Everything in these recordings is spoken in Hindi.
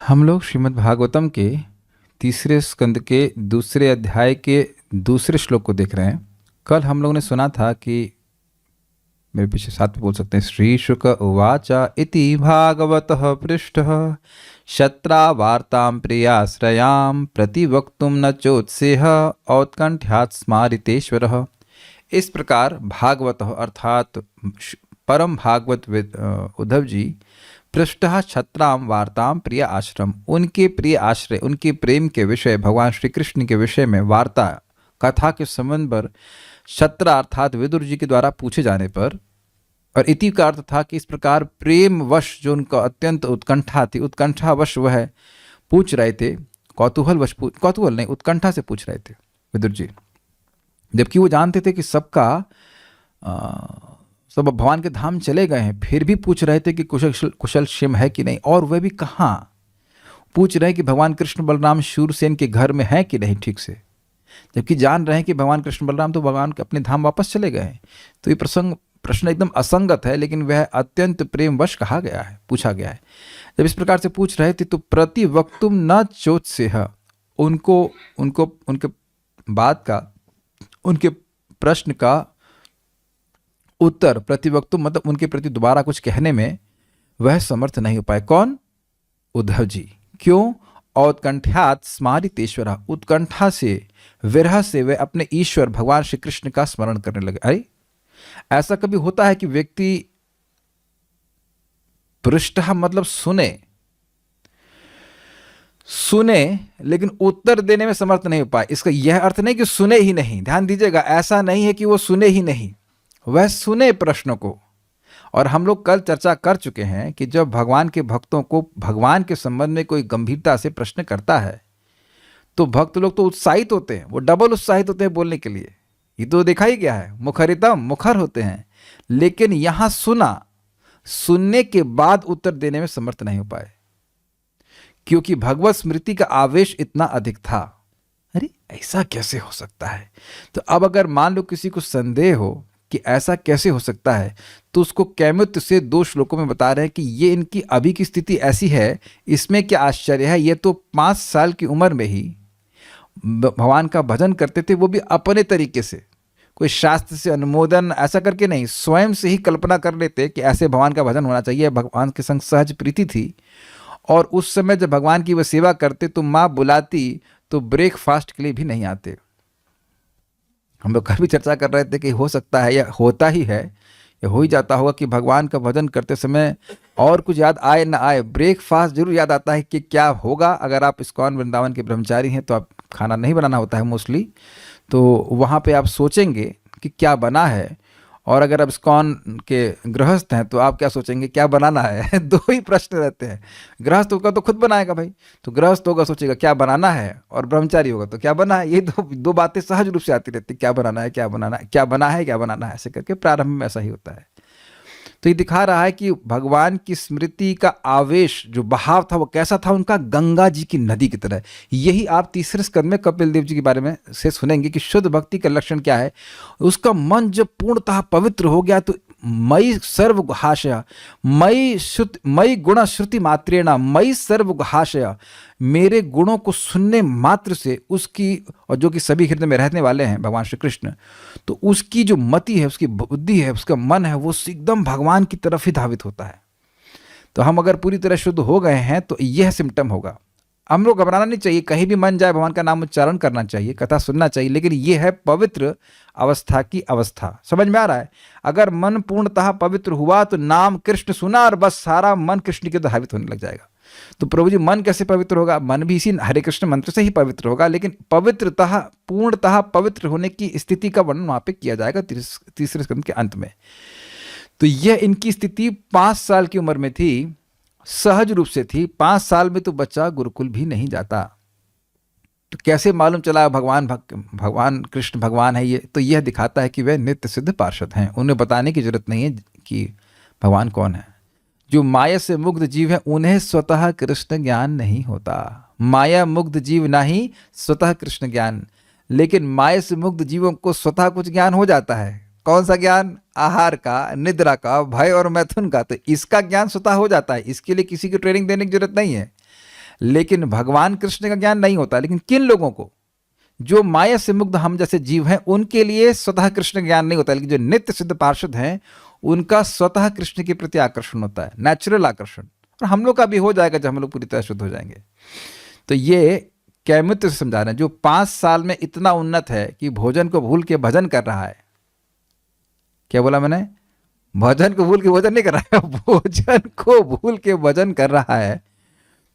हम लोग श्रीमद् भागवतम के तीसरे स्कंद के दूसरे अध्याय के दूसरे श्लोक को देख रहे हैं। कल हम लोगों ने सुना था कि मेरे पीछे साथ में बोल सकते हैं, श्री शुक उवाच इति भागवतः पृष्ठः शत्रावार्तां प्रियाश्रयां प्रतिवक्तुं न चोत्सेह औत्कंठ्यात् स्मारितेश्वरः। इस प्रकार भागवतः अर्थात परम भागवत उद्धव जी पृष्ठः छत्राम वार्ताम प्रिय आश्रम, उनके प्रिय आश्रय, उनके प्रेम के विषय भगवान श्री कृष्ण के विषय में वार्ता कथा के संबंध पर छत्र अर्थात विदुर जी के द्वारा पूछे जाने पर, और इति का अर्थ था कि इस प्रकार प्रेम वश जो उनका अत्यंत उत्कंठा थी, उत्कंठा वश वह पूछ रहे थे, कौतूहल वश कौतूहल नहीं उत्कंठा से पूछ रहे थे विदुर जी, जबकि वो जानते थे कि सब भगवान के धाम चले गए हैं, फिर भी पूछ रहे थे कि कुशल क्षेम है कि नहीं, और वह भी कहाँ। पूछ रहे हैं कि भगवान कृष्ण बलराम शूरसेन के घर में है कि नहीं ठीक से, जबकि जान रहे हैं कि भगवान कृष्ण बलराम तो भगवान के अपने धाम वापस चले गए हैं। तो ये प्रश्न एकदम असंगत है, लेकिन वह अत्यंत प्रेमवश कहा गया है, पूछा गया है। जब इस प्रकार से पूछ रहे थे तो प्रति वक्तुम न चोत्सेह, उनको उनको उनके बात का, उनके प्रश्न का उत्तर प्रतिवक्तुम मतलब उनके प्रति दोबारा कुछ कहने में वह समर्थ नहीं हो पाए। कौन? उद्धव जी। क्यों? औत्कंठ्यात् स्मारितेश्वर, उत्कंठा से, विरह से वे अपने ईश्वर भगवान श्री कृष्ण का स्मरण करने लगे। अरे ऐसा कभी होता है कि व्यक्ति पृष्ठः मतलब सुने लेकिन उत्तर देने में समर्थ नहीं हो पाए। इसका यह अर्थ नहीं कि सुने ही नहीं, ध्यान दीजिएगा, ऐसा नहीं है कि वो सुने ही नहीं, वह सुने प्रश्नों को। और हम लोग कल चर्चा कर चुके हैं कि जब भगवान के भक्तों को भगवान के संबंध में कोई गंभीरता से प्रश्न करता है तो भक्त लोग तो उत्साहित होते हैं, वो डबल उत्साहित होते हैं बोलने के लिए। ये तो देखा ही गया है, मुखरितम मुखर होते हैं। लेकिन यहां सुनने के बाद उत्तर देने में समर्थ नहीं हो पाए, क्योंकि भगवत स्मृति का आवेश इतना अधिक था। अरे ऐसा कैसे हो सकता है? तो अब अगर मान लो किसी को संदेह हो कि ऐसा कैसे हो सकता है, तो उसको कैमुत से 2 श्लोकों में बता रहे हैं कि ये इनकी अभी की स्थिति ऐसी है, इसमें क्या आश्चर्य है। ये तो 5 साल की उम्र में ही भगवान का भजन करते थे, वो भी अपने तरीके से, कोई शास्त्र से अनुमोदन ऐसा करके नहीं, स्वयं से ही कल्पना कर लेते कि ऐसे भगवान का भजन होना चाहिए। भगवान के संग सहज प्रीति थी, और उस समय जब भगवान की वह सेवा करते तो माँ बुलाती तो ब्रेकफास्ट के लिए भी नहीं आते। हम लोग कल भी चर्चा कर रहे थे कि हो सकता है या होता ही है, या हो ही जाता होगा कि भगवान का भजन करते समय और कुछ याद आए ना आए, ब्रेकफास्ट जरूर याद आता है कि क्या होगा। अगर आप इस्कॉन वृंदावन के ब्रह्मचारी हैं तो आप खाना नहीं बनाना होता है मोस्टली, तो वहाँ पे आप सोचेंगे कि क्या बना है। और अगर आप इस्कॉन के गृहस्थ हैं तो आप क्या सोचेंगे क्या बनाना है। 2 ही प्रश्न रहते हैं। गृहस्थ होगा तो खुद बनाएगा भाई, तो गृहस्थ होगा सोचेगा क्या बनाना है, और ब्रह्मचारी होगा तो क्या बना है। ये दो बातें सहज रूप से आती रहती, क्या बनाना है, क्या बनाना है, क्या बना है, क्या बनाना है, ऐसे करके प्रारंभ में ऐसा ही होता है। तो ये दिखा रहा है कि भगवान की स्मृति का आवेश जो बहाव था वो कैसा था, उनका गंगा जी की नदी की तरह। यही आप तीसरे स्कंद में कपिल देव जी के बारे में से सुनेंगे कि शुद्ध भक्ति का लक्षण क्या है। उसका मन जब पूर्णतः पवित्र हो गया तो मई सर्वगुहाशय, मई गुण श्रुति मात्रेण मई सर्वगुहाशय, मेरे गुणों को सुनने मात्र से उसकी, और जो कि सभी हृदय में रहने वाले हैं भगवान श्री कृष्ण, तो उसकी जो मति है, उसकी बुद्धि है, उसका मन है, वो एकदम भगवान की तरफ ही धावित होता है। तो हम अगर पूरी तरह शुद्ध हो गए हैं तो यह सिम्टम होगा। हम लोग घबराना नहीं चाहिए, कहीं भी मन जाए भगवान का नाम उच्चारण करना चाहिए, कथा सुनना चाहिए, लेकिन यह है पवित्र अवस्था की अवस्था। समझ में आ रहा है? अगर मन पूर्णतः पवित्र हुआ तो नाम कृष्ण सुना और बस सारा मन कृष्ण के धावित होने लग जाएगा। तो प्रभु जी मन कैसे पवित्र होगा? मन भी इसी हरे कृष्ण मंत्र से ही पवित्र होगा, लेकिन पवित्रतः पूर्णतः पवित्र होने की स्थिति का वर्णन वहां पे किया जाएगा तीसरे स्कंद के अंत में। तो यह इनकी स्थिति 5 साल की उम्र में थी, सहज रूप से थी। 5 साल में तो बच्चा गुरुकुल भी नहीं जाता, तो कैसे मालूम चला भगवान कृष्ण भगवान है ये? तो यह दिखाता है कि वे नित्य सिद्ध पार्षद हैं, उन्हें बताने की जरूरत नहीं है कि भगवान कौन है। जो माया से मुग्ध जीव है उन्हें स्वतः कृष्ण ज्ञान नहीं होता। माया मुग्ध जीव नहीं स्वतः कृष्ण ज्ञान, लेकिन माया से मुग्ध जीवों को स्वतः कुछ ज्ञान हो जाता है। कौन सा ज्ञान? आहार का, निद्रा का, भय और मैथुन का। तो इसका ज्ञान स्वतः हो जाता है, इसके लिए किसी की ट्रेनिंग देने की जरूरत नहीं है। लेकिन भगवान कृष्ण का ज्ञान नहीं होता। लेकिन किन लोगों को? जो माया से मुग्ध हम जैसे जीव हैं, उनके लिए स्वतः कृष्ण ज्ञान नहीं होता। लेकिन जो नित्य सिद्ध पार्षद हैं, उनका स्वतः कृष्ण के प्रति आकर्षण होता है, नेचुरल आकर्षण। और हम लोग का भी हो जाएगा जब हम लोग पूरी तरह शुद्ध हो जाएंगे। तो ये कैमित्र से समझा रहे हैं, जो 5 साल में इतना उन्नत है कि भोजन को भूल के भजन कर रहा है। क्या बोला मैंने? भजन को भूल के भोजन नहीं कर रहा है, भोजन को भूल के भजन कर रहा है।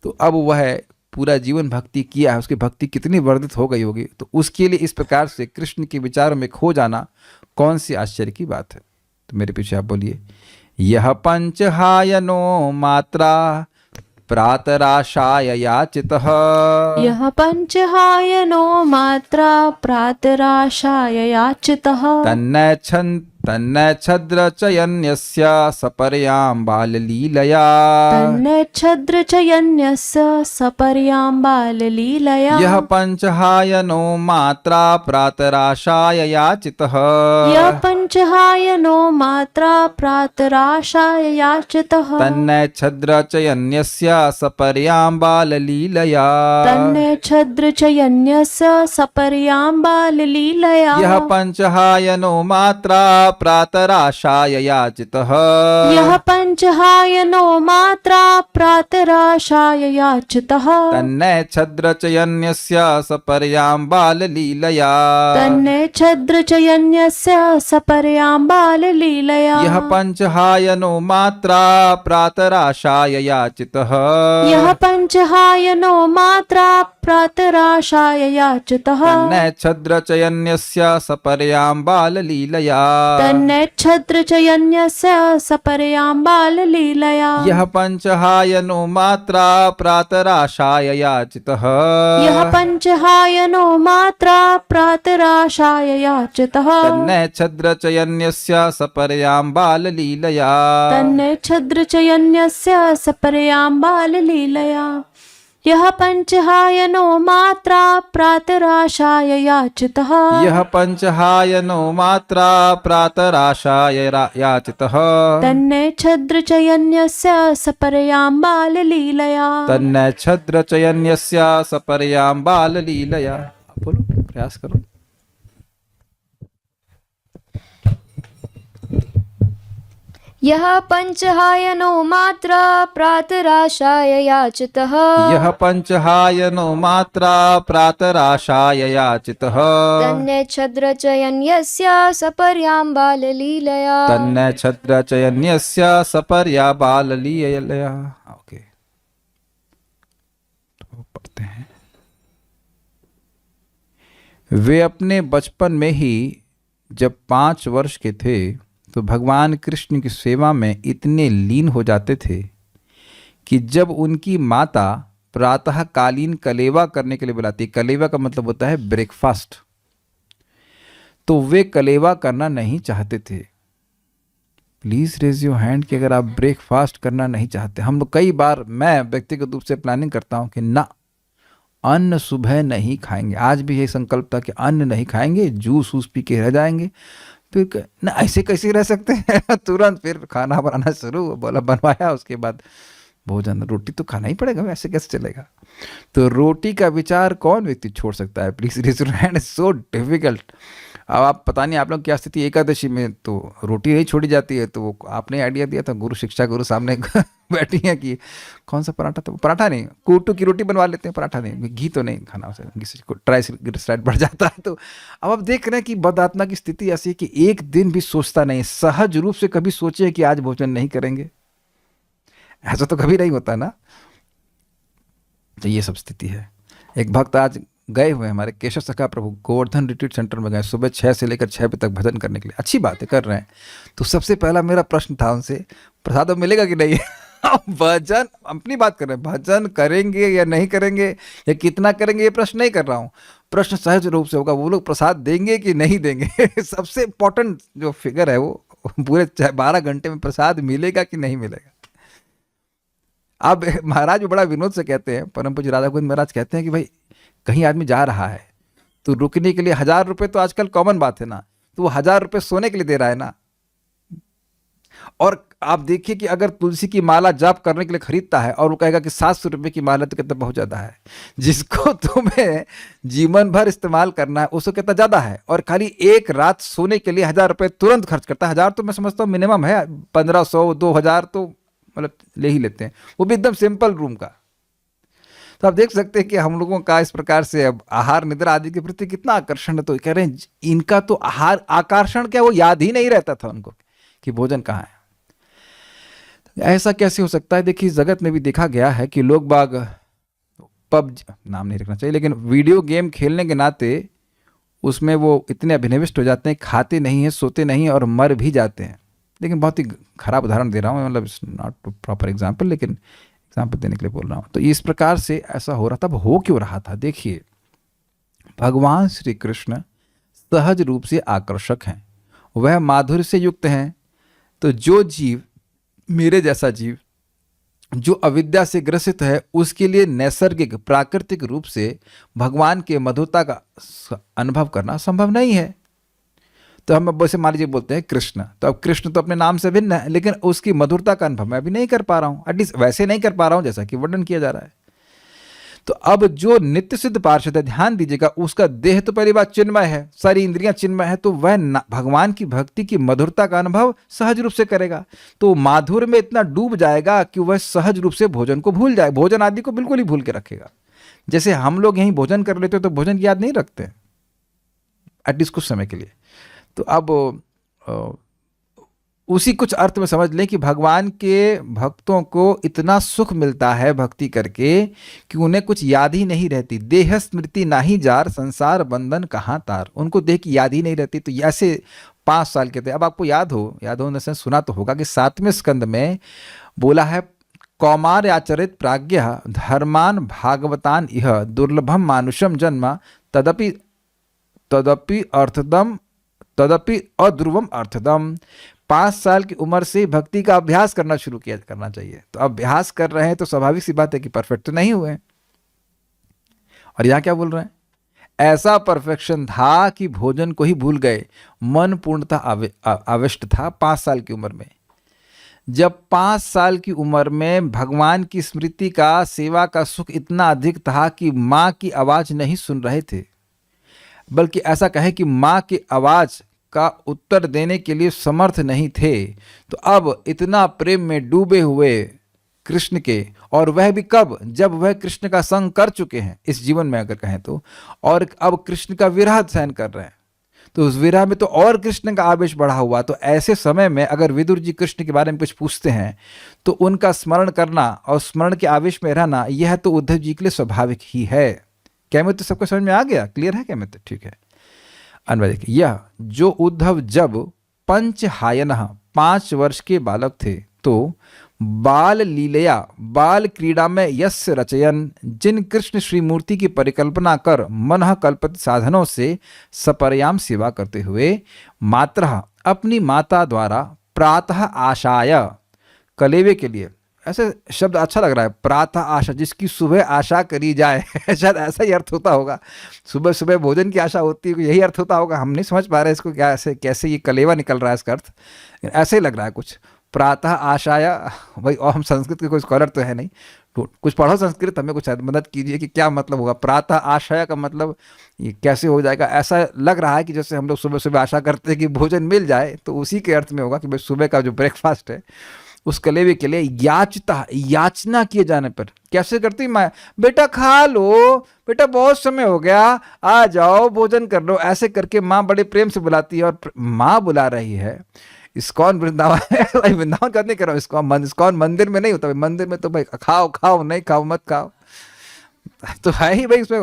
तो अब वह पूरा जीवन भक्ति किया है, उसकी भक्ति कितनी वर्धित हो गई होगी। तो उसके लिए इस प्रकार से कृष्ण के विचारों में खो जाना कौन सी आश्चर्य की बात है। तो मेरे पीछे आप बोलिए, यह पंचहायनो मात्रा प्रातराशाय याचितः। यह पंचहायनो मात्रा प्रातराशाय याचितः। तन्नच्छद्रचयन्यस्य सपर्यां बाललीलया। तन्नच्छद्रचयन्यस्य सपर्यां बाललीलया। यह पंचहायनो मात्रा प्रातराशाय याचितः। यह पंचहायनो मात्रा प्रातराशाय याचितः। तन्नच्छद्रचयन्यस्य सपर्यां बाललीलया। तन्नच्छद्रचयन्यस्य सपर्यां बाललीलया। यह पंचहायनो मात्रा प्रातराशाय याचितः। यह पंचहायनो मात्रा प्रातराशाय याचितः। तन्नच्छद्रचयन्यस्य सपर्यां बाललीलया। तन्नच्छद्रचयन्यस्य सपर्यां बाललीलया। यह पंचहायनो मात्रा प्रातराशाय याचितः। यह पंचहायनो मात्रा प्रातराशाय याचितः। तन्नच्छद्रचयन्यस्य सपर्यां बाललीलया। तन्नच्छद्रचयन्यस्य सपर्यां बाललीलया। यह पंचहायनो मात्रा प्रातराशाय याचितः। यह पंचहायनो मात्रा प्रातराशाय याचितः। तन्नच्छद्रचयन्यस्य सपर्यां बाललीलया। तन्नच्छद्रचयन्यस्य सपर्यां बाललीलया। यह पंचहायनो मात्रा प्रातराशाय याचितः। यह पंचहायनो मात्रा प्रातराशाय याचितः। तन्नच्छद्रचयन्यस्य सपर्यां बाललीलया। तन्नच्छद्रचयन्यस्य सपर्यां बाललीलया। बोलो, प्रयास करो। यह पंचहायनो मात्रा प्रातराशाय याचितः। यह पंचहायनो मात्रा प्रातराशाय याचितः। तन्नच्छद्रचयन्यस्य सपर्यां बाललीलया। तन्नच्छद्रचयन्यस्य सपर्या बाललीलया। ओके, तो पढ़ते हैं। वे अपने बचपन में ही जब 5 वर्ष के थे तो भगवान कृष्ण की सेवा में इतने लीन हो जाते थे कि जब उनकी माता प्रातःकालीन कलेवा करने के लिए बुलाती, कलेवा का मतलब होता है ब्रेकफास्ट, तो वे कलेवा करना नहीं चाहते थे। प्लीज़ रेज योर हैंड कि अगर आप ब्रेकफास्ट करना नहीं चाहते। हम लोग कई बार, मैं व्यक्तिगत रूप से प्लानिंग करता हूँ कि ना, अन्न सुबह नहीं खाएंगे। आज भी यही संकल्प था कि अन्न नहीं खाएंगे, जूस वूस पी के रह जाएंगे। फिर ना, ऐसे कैसे रह सकते हैं तुरंत फिर खाना बनाना शुरू, बोला बनवाया, उसके बाद भोजन, रोटी तो खाना ही पड़ेगा, ऐसे कैसे चलेगा। तो रोटी का विचार कौन व्यक्ति छोड़ सकता है? Please raise your hand. So difficult. अब आप पता नहीं आप लोग क्या स्थिति, एकादशी में तो रोटी नहीं छोड़ी जाती है। तो आपने आइडिया दिया था, गुरु शिक्षा गुरु सामने बैठी है कि कौन सा पराठा, तो पराठा नहीं, कूटू की रोटी बनवा लेते हैं, पराठा नहीं, घी तो नहीं खाना, उसे घी को ट्राइग्लिसराइड बढ़ जाता है। तो अब आप देख रहे हैं कि बदआत्मा की स्थिति ऐसी है कि एक दिन भी सोचता नहीं, सहज रूप से कभी सोचे कि आज भोजन नहीं करेंगे, ऐसा तो कभी नहीं होता ना। तो ये सब स्थिति है। एक भक्त आज गए हुए हमारे केशव सखा प्रभु गोवर्धन रिट्रीट सेंटर में गए, सुबह 6 से लेकर 6 बजे तक भजन करने के लिए। अच्छी बात है, कर रहे हैं। तो सबसे पहला मेरा प्रश्न था उनसे, प्रसाद मिलेगा कि नहीं? भजन, अपनी बात कर रहे हैं, भजन करेंगे या नहीं करेंगे या कितना करेंगे, ये प्रश्न नहीं कर रहा हूँ। प्रश्न सहज रूप से होगा, वो लोग प्रसाद देंगे कि नहीं देंगे। सबसे इंपॉर्टेंट जो फिगर है वो, पूरे 12 घंटे में प्रसाद मिलेगा कि नहीं मिलेगा। अब महाराज बड़ा विनोद से कहते हैं, परम पूज्य राधा गोविंद महाराज कहते हैं कि भाई कहीं आदमी जा रहा है तो रुकने के लिए 1000 रुपये तो आजकल कॉमन बात है ना, तो वो 1000 रुपये सोने के लिए दे रहा है ना। और आप देखिए कि अगर तुलसी की माला जाप करने के लिए खरीदता है और वो कहेगा कि 700 रुपये की माला, तो कितना बहुत ज़्यादा है। जिसको तुम्हें जीवन भर इस्तेमाल करना है उसको कितना ज़्यादा है। और खाली एक रात सोने के लिए 1000 रुपये तुरंत खर्च करता है। 1000 तो मैं समझता हूँ मिनिमम है, 1500 2000 तो मतलब ले ही लेते हैं, वो भी एकदम सिंपल रूम का। तो आप देख सकते हैं कि हम लोगों का इस प्रकार से अब आहार निद्रा आदि के प्रति कितना आकर्षण है। तो कह रहे हैं इनका तो आहार आकर्षण क्या, वो याद ही नहीं रहता था उनको कि भोजन कहाँ है। ऐसा कैसे हो सकता है? देखिए जगत में भी देखा गया है कि लोग बाग नाम नहीं रखना चाहिए, लेकिन वीडियो गेम खेलने के नाते उसमें वो इतने अभिनिविष्ट हो जाते हैं, खाते नहीं हैं, सोते नहीं हैं और मर भी जाते हैं। लेकिन बहुत ही खराब उदाहरण दे रहा हूँ, मतलब नॉट प्रॉपर एग्जाम्पल, लेकिन एग्जाम्पल देने के लिए बोल रहा हूँ। तो इस प्रकार से ऐसा हो रहा था। अब हो क्यों रहा था? देखिए भगवान श्री कृष्ण सहज रूप से आकर्षक हैं, वह माधुर्य से युक्त हैं। तो जो जीव, मेरे जैसा जीव जो अविद्या से ग्रसित है, उसके लिए नैसर्गिक प्राकृतिक रूप से भगवान के मधुरता का अनुभव करना संभव नहीं है। तो हम अब वैसे मान लीजिए बोलते हैं कृष्ण, तो अब कृष्ण तो अपने नाम से भिन्न है, लेकिन उसकी मधुरता का अनुभव मैं अभी नहीं कर पा रहा हूँ, एटलीस्ट वैसे नहीं कर पा रहा हूँ जैसा कि वर्णन किया जा रहा है। तो अब जो नित्य सिद्ध पार्षद है, ध्यान दीजिएगा, उसका देह तो पहली बात चिन्मय है, सारी इंद्रियां चिन्मय है, तो वह भगवान की भक्ति की मधुरता का अनुभव सहज रूप से करेगा। तो माधुर्य में इतना डूब जाएगा कि वह सहज रूप से भोजन को भूल जाए, भोजन आदि को बिल्कुल ही भूल के रखेगा। जैसे हम लोग यहीं भोजन कर लेते तो भोजन की याद नहीं रखते, एटलीस्ट कुछ समय के लिए। तो अब उसी कुछ अर्थ में समझ लें कि भगवान के भक्तों को इतना सुख मिलता है भक्ति करके कि उन्हें कुछ याद ही नहीं रहती। देह स्मृति नाही जार, संसार बंधन कहाँ तार। उनको देह की याद ही नहीं रहती। तो ऐसे 5 साल के थे। अब आपको याद हो न सुना तो होगा कि 7वें स्कंद में बोला है, कौमार आचरित प्राज्ञ धर्मान भागवतान इह दुर्लभम मानुषम जन्म तदपि अध्रुवम अर्थदम। 5 साल की उम्र से भक्ति का अभ्यास करना शुरू करना चाहिए। तो अभ्यास कर रहे हैं तो स्वाभाविक सी बात है कि परफेक्ट तो नहीं हुए। और यहाँ क्या बोल रहे हैं? ऐसा परफेक्शन था कि भोजन को ही भूल गए, मन पूर्णतः आविष्ट था 5 साल की उम्र में। जब 5 साल की उम्र में भगवान की स्मृति का, सेवा का सुख इतना अधिक था कि माँ की आवाज़ नहीं सुन रहे थे, बल्कि ऐसा कहे कि माँ की आवाज़ का उत्तर देने के लिए समर्थ नहीं थे। तो अब इतना प्रेम में डूबे हुए कृष्ण के, और वह भी कब? जब वह कृष्ण का संग कर चुके हैं इस जीवन में अगर कहें तो, और अब कृष्ण का विरह सहन कर रहे हैं। तो उस विरह में तो और कृष्ण का आवेश बढ़ा हुआ। तो ऐसे समय में अगर विदुर जी कृष्ण के बारे में कुछ पूछते हैं तो उनका स्मरण करना और स्मरण के आवेश में रहना, यह तो उद्धव जी के लिए स्वाभाविक ही है। क्या मैं तो सबको समझ में आ गया? क्लियर है क्या? मैं तो ठीक है। अन्वय देखिए, यह जो उद्धव जब पंचहायन 5 वर्ष के बालक थे, तो बाल लीलया, बाल क्रीड़ा में यस्य रचयन, जिन कृष्ण श्री मूर्ति की परिकल्पना कर मनः कल्पित साधनों से सपर्याम सेवा करते हुए मात्रः अपनी माता द्वारा प्रातः आशाय, कलेवे के लिए, ऐसे शब्द अच्छा लग रहा है, प्रातः आशा, जिसकी सुबह आशा करी जाए शायद ऐसा ही अर्थ होता होगा। सुबह सुबह भोजन की आशा होती है, यही अर्थ होता होगा। हम नहीं समझ पा रहे इसको, क्या ऐसे कैसे ये कलेवा निकल रहा है इसका अर्थ, ऐसे ही लग रहा है कुछ। प्रातः आशाया, भाई और हम संस्कृत के कोई स्कॉलर तो है नहीं, तो कुछ पढ़ो संस्कृत, हमें कुछ मदद कीजिए कि क्या मतलब होगा। प्रातः आशाया का मतलब ये कैसे हो जाएगा? ऐसा लग रहा है कि जैसे हम लोग सुबह सुबह आशा करते हैं कि भोजन मिल जाए, तो उसी के अर्थ में होगा कि भाई सुबह का जो ब्रेकफास्ट है उस कलेवे के लिए याचना किए जाने पर कैसे करती माँ, बेटा खा लो, बेटा बहुत समय हो गया, आ जाओ भोजन कर लो, ऐसे करके माँ बड़े प्रेम से बुलाती है। और माँ बुला रही है। इस्कॉन वृंदावन वृंदावन का नहीं कर रहा हूँ, इस्कॉन मंदिर में नहीं होता। मंदिर में तो भाई खाओ खाओ, नहीं खाओ मत खाओ, तो है ही भाई। उसमें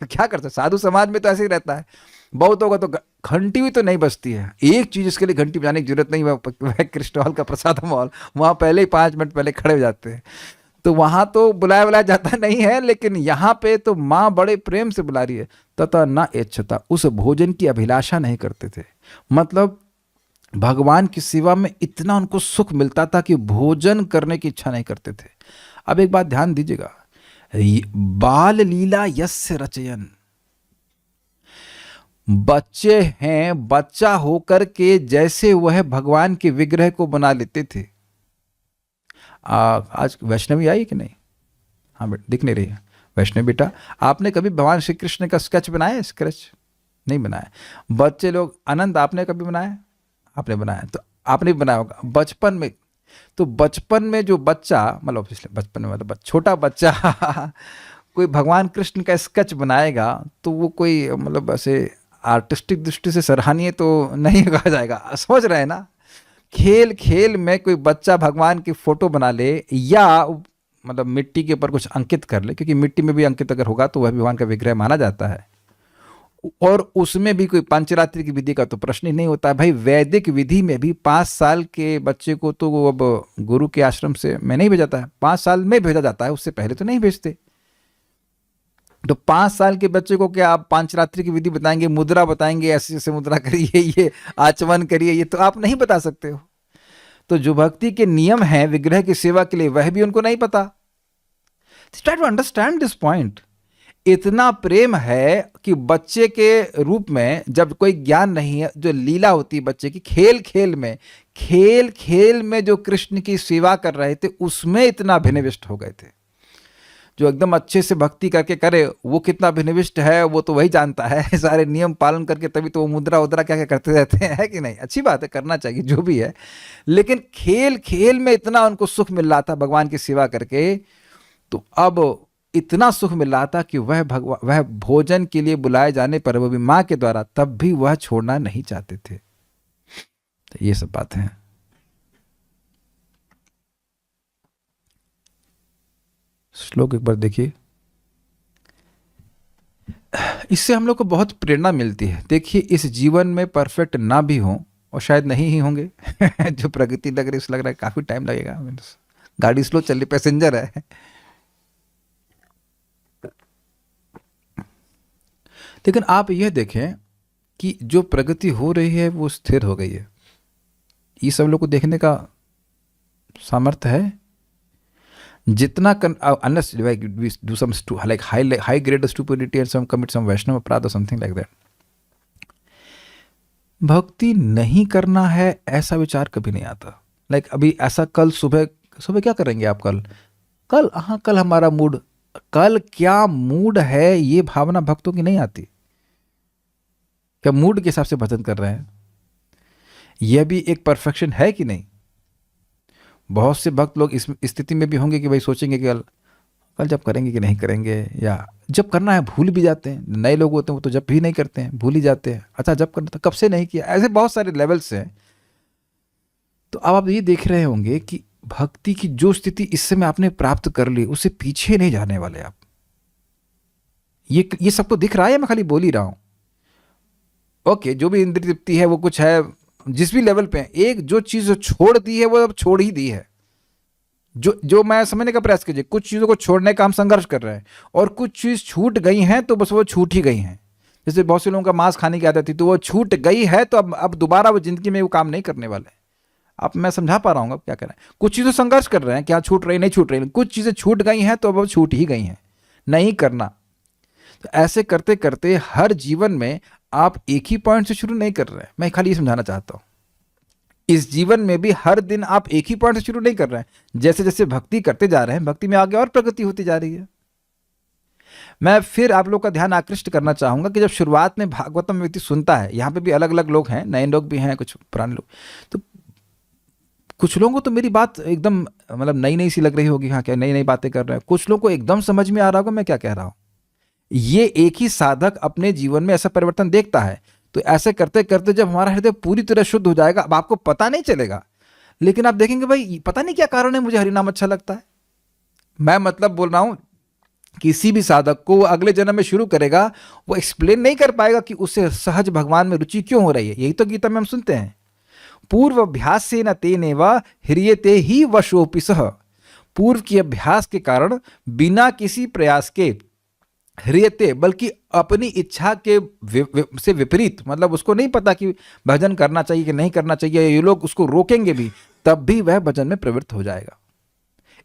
क्या करते, साधु समाज में तो ऐसे ही रहता है। बहुत होगा तो घंटी भी तो नहीं बजती है। एक चीज इसके लिए घंटी बजाने की जरूरत नहीं, वह कृष्ण हॉल का प्रसाद मॉल, वहाँ पहले ही 5 मिनट पहले खड़े हो जाते हैं। तो वहाँ तो बुलाया जाता नहीं है, लेकिन यहाँ पे तो माँ बड़े प्रेम से बुला रही है। तथा न इच्छता, उस भोजन की अभिलाषा नहीं करते थे। मतलब भगवान की सेवा में इतना उनको सुख मिलता था कि भोजन करने की इच्छा नहीं करते थे। अब एक बात ध्यान दीजिएगा, बाल लीला यस्य रचयन, बच्चे हैं, बच्चा होकर के जैसे वह भगवान के विग्रह को बना लेते थे, आज वैष्णवी आई कि नहीं? हाँ बेटा, दिख नहीं रही है। वैष्णवी बेटा, आपने कभी भगवान श्री कृष्ण का स्केच बनाया? स्केच नहीं बनाया। बच्चे लोग, आनंद आपने कभी बनाया? आपने बनाया, तो आपने भी बनाया होगा बचपन में। तो बचपन में जो बच्चा, मतलब बचपन में मतलब छोटा बच्चा कोई भगवान कृष्ण का स्केच बनाएगा तो वो कोई मतलब ऐसे आर्टिस्टिक दृष्टि से सराहनीय तो नहीं कहा जाएगा। समझ रहे हैं ना? खेल खेल में कोई बच्चा भगवान की फोटो बना ले या मतलब मिट्टी के ऊपर कुछ अंकित कर ले, क्योंकि मिट्टी में भी अंकित अगर होगा तो वह भगवान का विग्रह माना जाता है, और उसमें भी कोई पंचरात्रि की विधि का तो प्रश्न ही नहीं होता है। भाई वैदिक विधि में भी 5 साल के बच्चे को तो वो अब गुरु के आश्रम से में नहीं भेजा जाता है, 5 साल में भेजा जाता है, उससे पहले तो नहीं भेजते। तो 5 साल के बच्चे को क्या आप पंचरात्रि की विधि बताएंगे, मुद्रा बताएंगे, ऐसे ऐसे मुद्रा करिए, ये आचमन करिए, ये तो आप नहीं बता सकते हो। तो जो भक्ति के नियम हैं विग्रह की सेवा के लिए, वह भी उनको नहीं पता। Try to understand this point. इतना प्रेम है कि बच्चे के रूप में जब कोई ज्ञान नहीं है, जो लीला होती है बच्चे की, खेल खेल में जो कृष्ण की सेवा कर रहे थे उसमें इतना अभिनिविष्ट हो गए थे। जो एकदम अच्छे से भक्ति करके करे वो कितना अभिनिविष्ट है वो तो वही जानता है। सारे नियम पालन करके तभी तो वो मुद्रा उद्रा क्या क्या करते रहते हैं, है कि नहीं? अच्छी बात है, करना चाहिए जो भी है, लेकिन खेल खेल में इतना उनको सुख मिल रहा था भगवान की सेवा करके, तो अब इतना सुख मिल रहा था कि वह भोजन के लिए बुलाए जाने पर, वो भी माँ के द्वारा, तब भी वह छोड़ना नहीं चाहते थे। तो ये सब बातें हैं। श्लोक एक बार देखिए, इससे हम लोग को बहुत प्रेरणा मिलती है। देखिए, इस जीवन में परफेक्ट ना भी हो, और शायद नहीं ही होंगे जो प्रगति लग रही है, लग रहा है काफी टाइम लगेगा, गाड़ी स्लो चल रही, पैसेंजर है। लेकिन आप यह देखें कि जो प्रगति हो रही है वो स्थिर हो गई है। ये सब लोग को देखने का सामर्थ्य है। जितना unless we do some like high grade stupidity and some commit some Vaishnava अपराध or something like that, भक्ति नहीं करना है ऐसा विचार कभी नहीं आता। लाइक अभी ऐसा कल सुबह क्या करेंगे आप? कल हमारा मूड, कल क्या मूड है ये भावना भक्तों की नहीं आती। क्या मूड के हिसाब से भजन कर रहे हैं? यह भी एक परफेक्शन है कि नहीं? बहुत से भक्त लोग इस स्थिति में भी होंगे कि भाई सोचेंगे कि कल जब करेंगे कि नहीं करेंगे, या जब करना है भूल भी जाते हैं। नए लोग होते हैं वो तो जब भी नहीं करते हैं, भूल ही जाते हैं। अच्छा जब करना था कब से नहीं किया, ऐसे बहुत सारे लेवल्स हैं। तो अब आप ये देख रहे होंगे कि भक्ति की जो स्थिति इस समय आपने प्राप्त कर ली, उससे पीछे नहीं जाने वाले आप। ये सबको दिख रहा है, मैं खाली बोल ही रहा हूं। ओके, जो भी इंद्रिय तृप्ति है वो कुछ है, जिस भी लेवल पे, एक जो चीज छोड़ दी है वो अब छोड़ ही दी है। जो मैं समझने का प्रयास कीजिए, कुछ चीजों को छोड़ने का हम संघर्ष कर रहे हैं, और कुछ चीज छूट गई हैं तो बस वो छूट ही गई हैं। जैसे बहुत से लोगों का मांस खाने की आदत थी, तो वो छूट गई है, तो अब दोबारा वो जिंदगी में वो काम नहीं करने वाले। अब मैं समझा पा रहा हूँ क्या कर रहे हैं। कुछ चीजें संघर्ष कर रहे हैं, क्या छूट रही नहीं छूट रही, कुछ चीजें छूट गई हैं तो अब छूट ही गई हैं, नहीं करना। तो ऐसे करते करते हर जीवन में आप एक ही पॉइंट से शुरू नहीं कर रहे हैं। मैं खाली ये समझाना चाहता हूं, इस जीवन में भी हर दिन आप एक ही पॉइंट से शुरू नहीं कर रहे हैं। जैसे जैसे भक्ति करते जा रहे हैं, भक्ति में आगे और प्रगति होती जा रही है। मैं फिर आप लोग का ध्यान आकृष्ट करना चाहूंगा कि जब शुरुआत में भागवतम व्यक्ति सुनता है, यहाँ पे भी अलग अलग लोग हैं, नए लोग भी हैं, कुछ पुराने लोग, तो कुछ लोगों को तो मेरी बात एकदम मतलब नई नई सी लग रही होगी। हाँ, क्या नई नई बातें कर रहे हैं। कुछ लोगों को एकदम समझ में आ रहा होगा मैं क्या कह रहा हूं। ये एक ही साधक अपने जीवन में ऐसा परिवर्तन देखता है। तो ऐसे करते करते जब हमारा हृदय पूरी तरह शुद्ध हो जाएगा, अब आपको पता नहीं चलेगा, लेकिन आप देखेंगे भाई पता नहीं क्या कारण है, मुझे हरिनाम अच्छा लगता है। मैं मतलब बोल रहा हूं, किसी भी साधक को अगले जन्म में शुरू करेगा, वो एक्सप्लेन नहीं कर पाएगा कि उसे सहज भगवान में रुचि क्यों हो रही है। यही तो गीता में हम सुनते हैं, पूर्व अभ्यास से न तेनेवा ह्रियते ही वशोपि सह। पूर्व की अभ्यास के कारण बिना किसी प्रयास के ह्रियते, बल्कि अपनी इच्छा के से विपरीत, मतलब उसको नहीं पता कि भजन करना चाहिए कि नहीं करना चाहिए, ये लोग उसको रोकेंगे भी, तब भी वह भजन में प्रवृत्त हो जाएगा।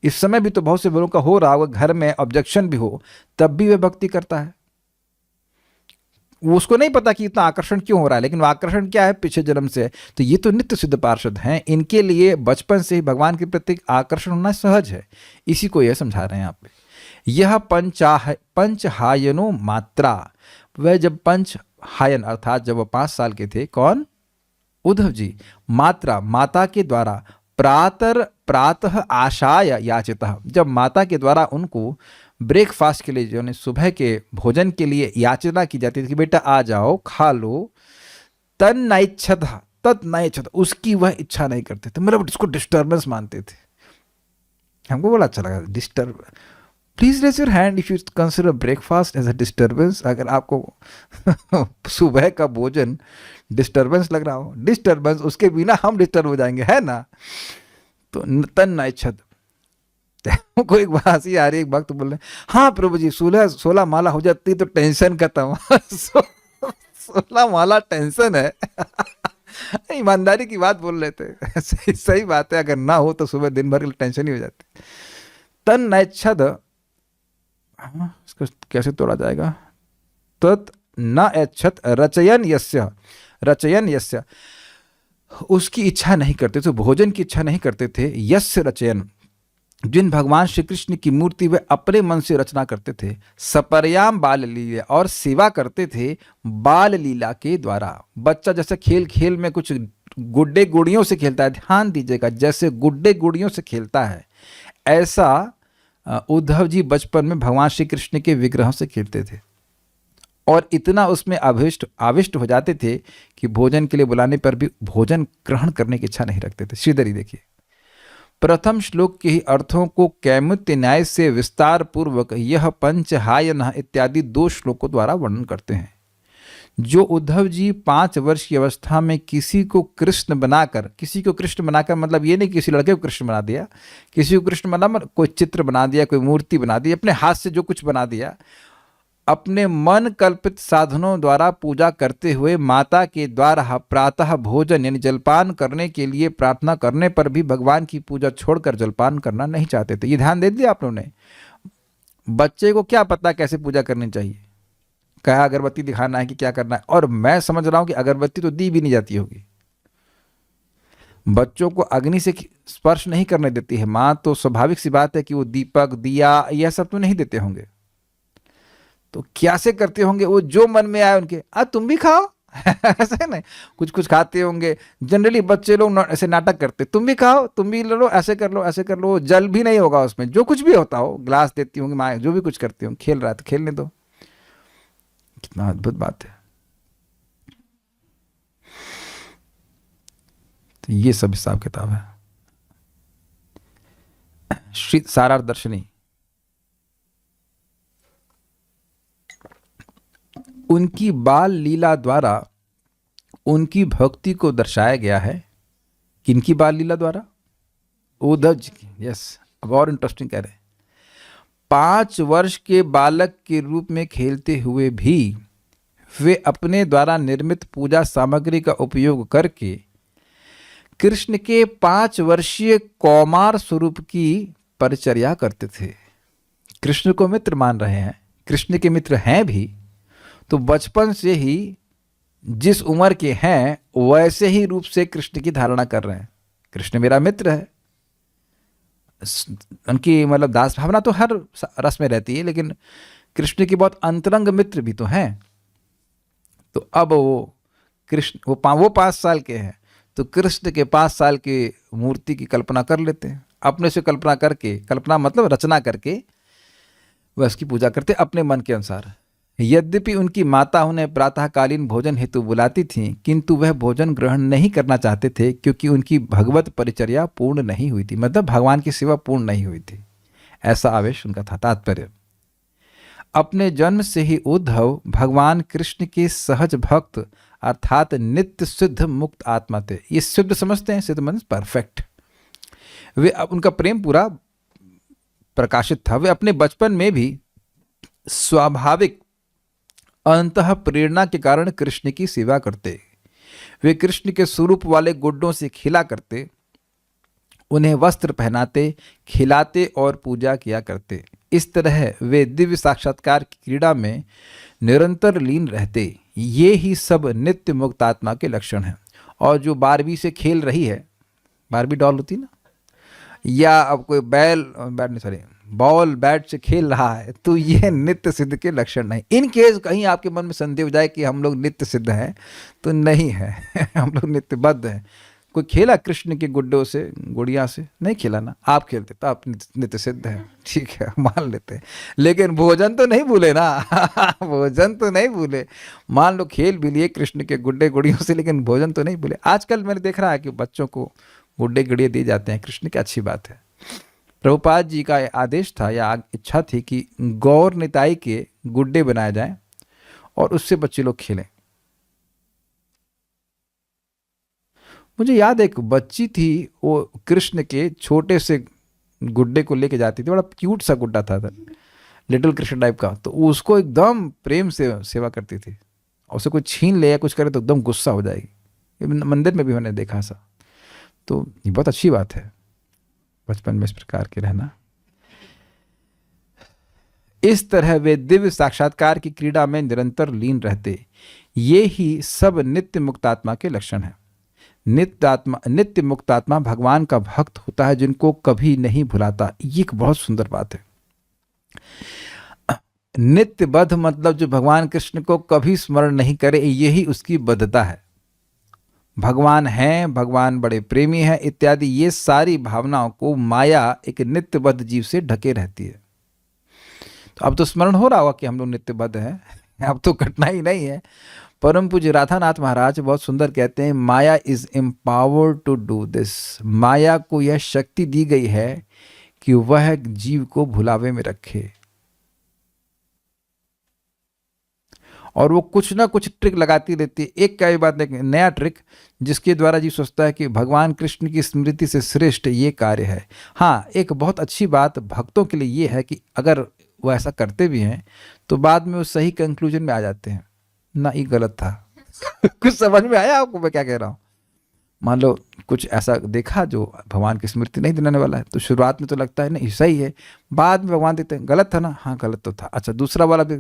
इस समय भी तो बहुत से लोगों का हो रहा होगा, घर में ऑब्जेक्शन भी हो, तब भी वह भक्ति करता है। वो उसको नहीं पता कि इतना आकर्षण क्यों हो रहा है, लेकिन वो आकर्षण क्या है, पिछले जन्म से है। तो ये तो नित्य सिद्ध पार्षद हैं, इनके लिए बचपन से ही भगवान के प्रति आकर्षण होना सहज है। इसी को यह समझा रहे हैं यहाँ पे। यह पंचहायनो मात्रा, वह जब पंचहायन अर्थात जब वह 5 साल के थे, कौन, उद्धव जी, मात्रा माता के द्वारा, प्रातः आशाय याचितः, जब माता के द्वारा उनको ब्रेकफास्ट के लिए, जो है सुबह के भोजन के लिए याचना की जाती थी कि बेटा आ जाओ खा लो, तत् उसकी वह इच्छा नहीं करते थे, मतलब इसको डिस्टर्बेंस मानते थे। हमको बड़ा अच्छा लगा, disturb. Please raise your hand if you consider breakfast as a disturbance. अगर आपको सुबह का भोजन डिस्टर्बेंस लग रहा हो, डिस्टर्बेंस, उसके बिना हम डिस्टर्ब हो जाएंगे, है ना। तो तन्नाइच्छद, को एक बात हंसी आ रही, एक वक्त बोल रहे, हाँ प्रभु जी 16 माला हो जाती तो टेंशन खत्म। 16 माला टेंशन है। ईमानदारी की बात बोल रहे थे। सही बात है, अगर ना हो तो सुबह दिन भर के टेंशन ही हो जाती। तन्नाइच्छद, इसको कैसे तोड़ा जाएगा, तत् न ऐच्छत रचयन यस्य, उसकी इच्छा नहीं करते थे, भोजन की इच्छा नहीं करते थे। यस्य रचयन, जिन भगवान श्री कृष्ण की मूर्ति वे अपने मन से रचना करते थे। सपर्याम बाल लीला, और सेवा करते थे बाल लीला के द्वारा। बच्चा जैसे खेल खेल में कुछ गुड्डे गुड़ियों से खेलता है, ध्यान दीजिएगा, जैसे गुड्डे गुड़ियों से खेलता है, ऐसा उद्धव जी बचपन में भगवान श्री कृष्ण के विग्रहों से खेलते थे, और इतना उसमें आविष्ट हो जाते थे कि भोजन के लिए बुलाने पर भी भोजन ग्रहण करने की इच्छा नहीं रखते थे। श्रीधरी देखिए, प्रथम श्लोक के ही अर्थों को कैमुत्य न्याय से विस्तार पूर्वक यह पंचहायन इत्यादि 2 श्लोकों द्वारा वर्णन करते हैं। जो उद्धव जी 5 वर्ष की अवस्था में किसी को कृष्ण बनाकर मतलब ये नहीं किसी लड़के को कृष्ण बना दिया, किसी को कृष्ण बना कोई चित्र बना दिया, कोई मूर्ति बना दी, अपने हाथ से जो कुछ बना दिया, अपने मन कल्पित साधनों द्वारा पूजा करते हुए माता के द्वारा प्रातः भोजन यानी जलपान करने के लिए प्रार्थना करने पर भी भगवान की पूजा छोड़कर जलपान करना नहीं चाहते थे। ये ध्यान दे दिया आप लोगों ने। बच्चे को क्या पता कैसे पूजा करनी चाहिए, क्या अगरबत्ती दिखाना है कि क्या करना है, और मैं समझ रहा हूं कि अगरबत्ती तो दी भी नहीं जाती होगी, बच्चों को अग्नि से स्पर्श नहीं करने देती है माँ, तो स्वाभाविक सी बात है कि वो दीपक दिया यह सब तो नहीं देते होंगे। तो क्या से करते होंगे, वो जो मन में आए उनके, तुम भी खाओ। ऐसे नहीं, कुछ कुछ खाते होंगे। जनरली बच्चे लोग ऐसे नाटक करते, तुम भी खाओ, तुम भी ले लो, ऐसे कर लो, ऐसे कर लो। जल भी नहीं होगा उसमें, जो कुछ भी होता हो, ग्लास देती होंगी माँ, जो भी कुछ करती होंगी, खेल रहा है तो खेलने दो। कितना अद्भुत बात है। तो ये सब हिसाब किताब है। श्री सारार्थ दर्शनी, उनकी बाल लीला द्वारा उनकी भक्ति को दर्शाया गया है। किनकी बाल लीला द्वारा? उद्धव जी की। यस, अब और इंटरेस्टिंग कह रहे हैं, 5 वर्ष के बालक के रूप में खेलते हुए भी वे अपने द्वारा निर्मित पूजा सामग्री का उपयोग करके कृष्ण के 5 वर्षीय कौमार स्वरूप की परिचर्या करते थे। कृष्ण को मित्र मान रहे हैं, कृष्ण के मित्र हैं भी, तो बचपन से ही जिस उम्र के हैं वैसे ही रूप से कृष्ण की धारणा कर रहे हैं। कृष्ण मेरा मित्र है, उनकी मतलब दास भावना तो हर रस में रहती है, लेकिन कृष्ण की बहुत अंतरंग मित्र भी तो हैं। तो अब वो कृष्ण वो 5 साल के हैं, तो कृष्ण के 5 साल की मूर्ति की कल्पना कर लेते हैं, अपने से कल्पना करके, कल्पना मतलब रचना करके वह उसकी पूजा करते अपने मन के अनुसार। यद्यपि उनकी माता उन्हें प्रातःकालीन भोजन हेतु बुलाती थीं, किंतु वह भोजन ग्रहण नहीं करना चाहते थे, क्योंकि उनकी भगवत परिचर्या पूर्ण नहीं हुई थी, मतलब भगवान की सेवा पूर्ण नहीं हुई थी, ऐसा आवेश उनका था। तात्पर्य, अपने जन्म से ही उद्धव भगवान कृष्ण के सहज भक्त अर्थात नित्य सिद्ध मुक्त आत्मा थे। ये सिद्ध समझते हैं, सिद्ध मीन्स परफेक्ट। वे उनका प्रेम पूरा प्रकाशित था। वे अपने बचपन में भी स्वाभाविक अंतः प्रेरणा के कारण कृष्ण की सेवा करते। वे कृष्ण के स्वरूप वाले गुड्डों से खेला करते, उन्हें वस्त्र पहनाते, खिलाते और पूजा किया करते। इस तरह वे दिव्य साक्षात्कार की क्रीड़ा में निरंतर लीन रहते। ये ही सब नित्य मुक्त आत्मा के लक्षण हैं। और जो बारबी से खेल रही है, बारबी डॉल होती ना, या अब कोई बॉल बैट से खेल रहा है, तो ये नित्य सिद्ध के लक्षण नहीं। इन केस कहीं आपके मन में संदेह हो जाए कि हम लोग नित्य सिद्ध हैं, तो नहीं है हम लोग नित्यबद्ध हैं। कोई खेला कृष्ण के गुड्डों से, गुड़िया से? नहीं खेला ना। आप खेलते तो आप नित्य सिद्ध हैं, ठीक है, मान लेते हैं। लेकिन भोजन तो नहीं भूले ना भोजन तो नहीं भूले। मान लो खेल भी लिए कृष्ण के गुड्डे गुड़ियों से, लेकिन भोजन तो नहीं भूले। आजकल मैंने देख रहा है कि बच्चों को गुड्डे गुड़िया दिए जाते हैं कृष्ण की, अच्छी बात है। प्रभुपाद जी का आदेश था या इच्छा थी कि गौर निताई के गुड्डे बनाए जाएं और उससे बच्चे लोग खेलें। मुझे याद है एक बच्ची थी, वो कृष्ण के छोटे से गुड्डे को लेके जाती थी, बड़ा क्यूट सा गुड्डा था, लिटिल कृष्ण टाइप का, तो उसको एकदम प्रेम से सेवा करती थी। और उसे कोई छीन ले या कुछ करे तो एकदम गुस्सा हो जाएगी। मंदिर में भी मैंने देखा सा। तो ये बहुत अच्छी बात है बचपन में इस प्रकार के रहना। इस तरह वे दिव्य साक्षात्कार की क्रीड़ा में निरंतर लीन रहते। ये ही सब नित्य मुक्तात्मा के लक्षण हैं। नित्य मुक्तात्मा भगवान का भक्त होता है, जिनको कभी नहीं भुलाता। ये एक बहुत सुंदर बात है। नित्यबद्ध मतलब जो भगवान कृष्ण को कभी स्मरण नहीं करे, यही उसकी बद्धता है। भगवान हैं, भगवान बड़े प्रेमी हैं इत्यादि, ये सारी भावनाओं को माया एक नित्यबद्ध जीव से ढके रहती है। तो अब तो स्मरण हो रहा होगा कि हम लोग नित्यबद्ध हैं, अब तो कठिनाई नहीं है। परम पूज्य राधानाथ महाराज बहुत सुंदर कहते हैं, Maya is empowered to do this. Maya को यह शक्ति दी गई है कि वह जीव को भुलावे में रखे, और वो कुछ ना कुछ ट्रिक लगाती रहती है। एक क्या बात नहीं, नया ट्रिक, जिसके द्वारा जीव सोचता है कि भगवान कृष्ण की स्मृति से श्रेष्ठ ये कार्य है। हाँ, एक बहुत अच्छी बात भक्तों के लिए ये है कि अगर वो ऐसा करते भी हैं तो बाद में वो सही कंक्लूजन में आ जाते हैं, ना ये गलत था कुछ समझ में आया आपको मैं क्या कह रहा हूँ? मान लो कुछ ऐसा देखा जो भगवान की स्मृति नहीं दिलाने वाला है, तो शुरुआत में तो लगता है नहीं सही है, बाद में भगवान देते हैं गलत था ना, हाँ गलत तो था, अच्छा दूसरा वाला भी,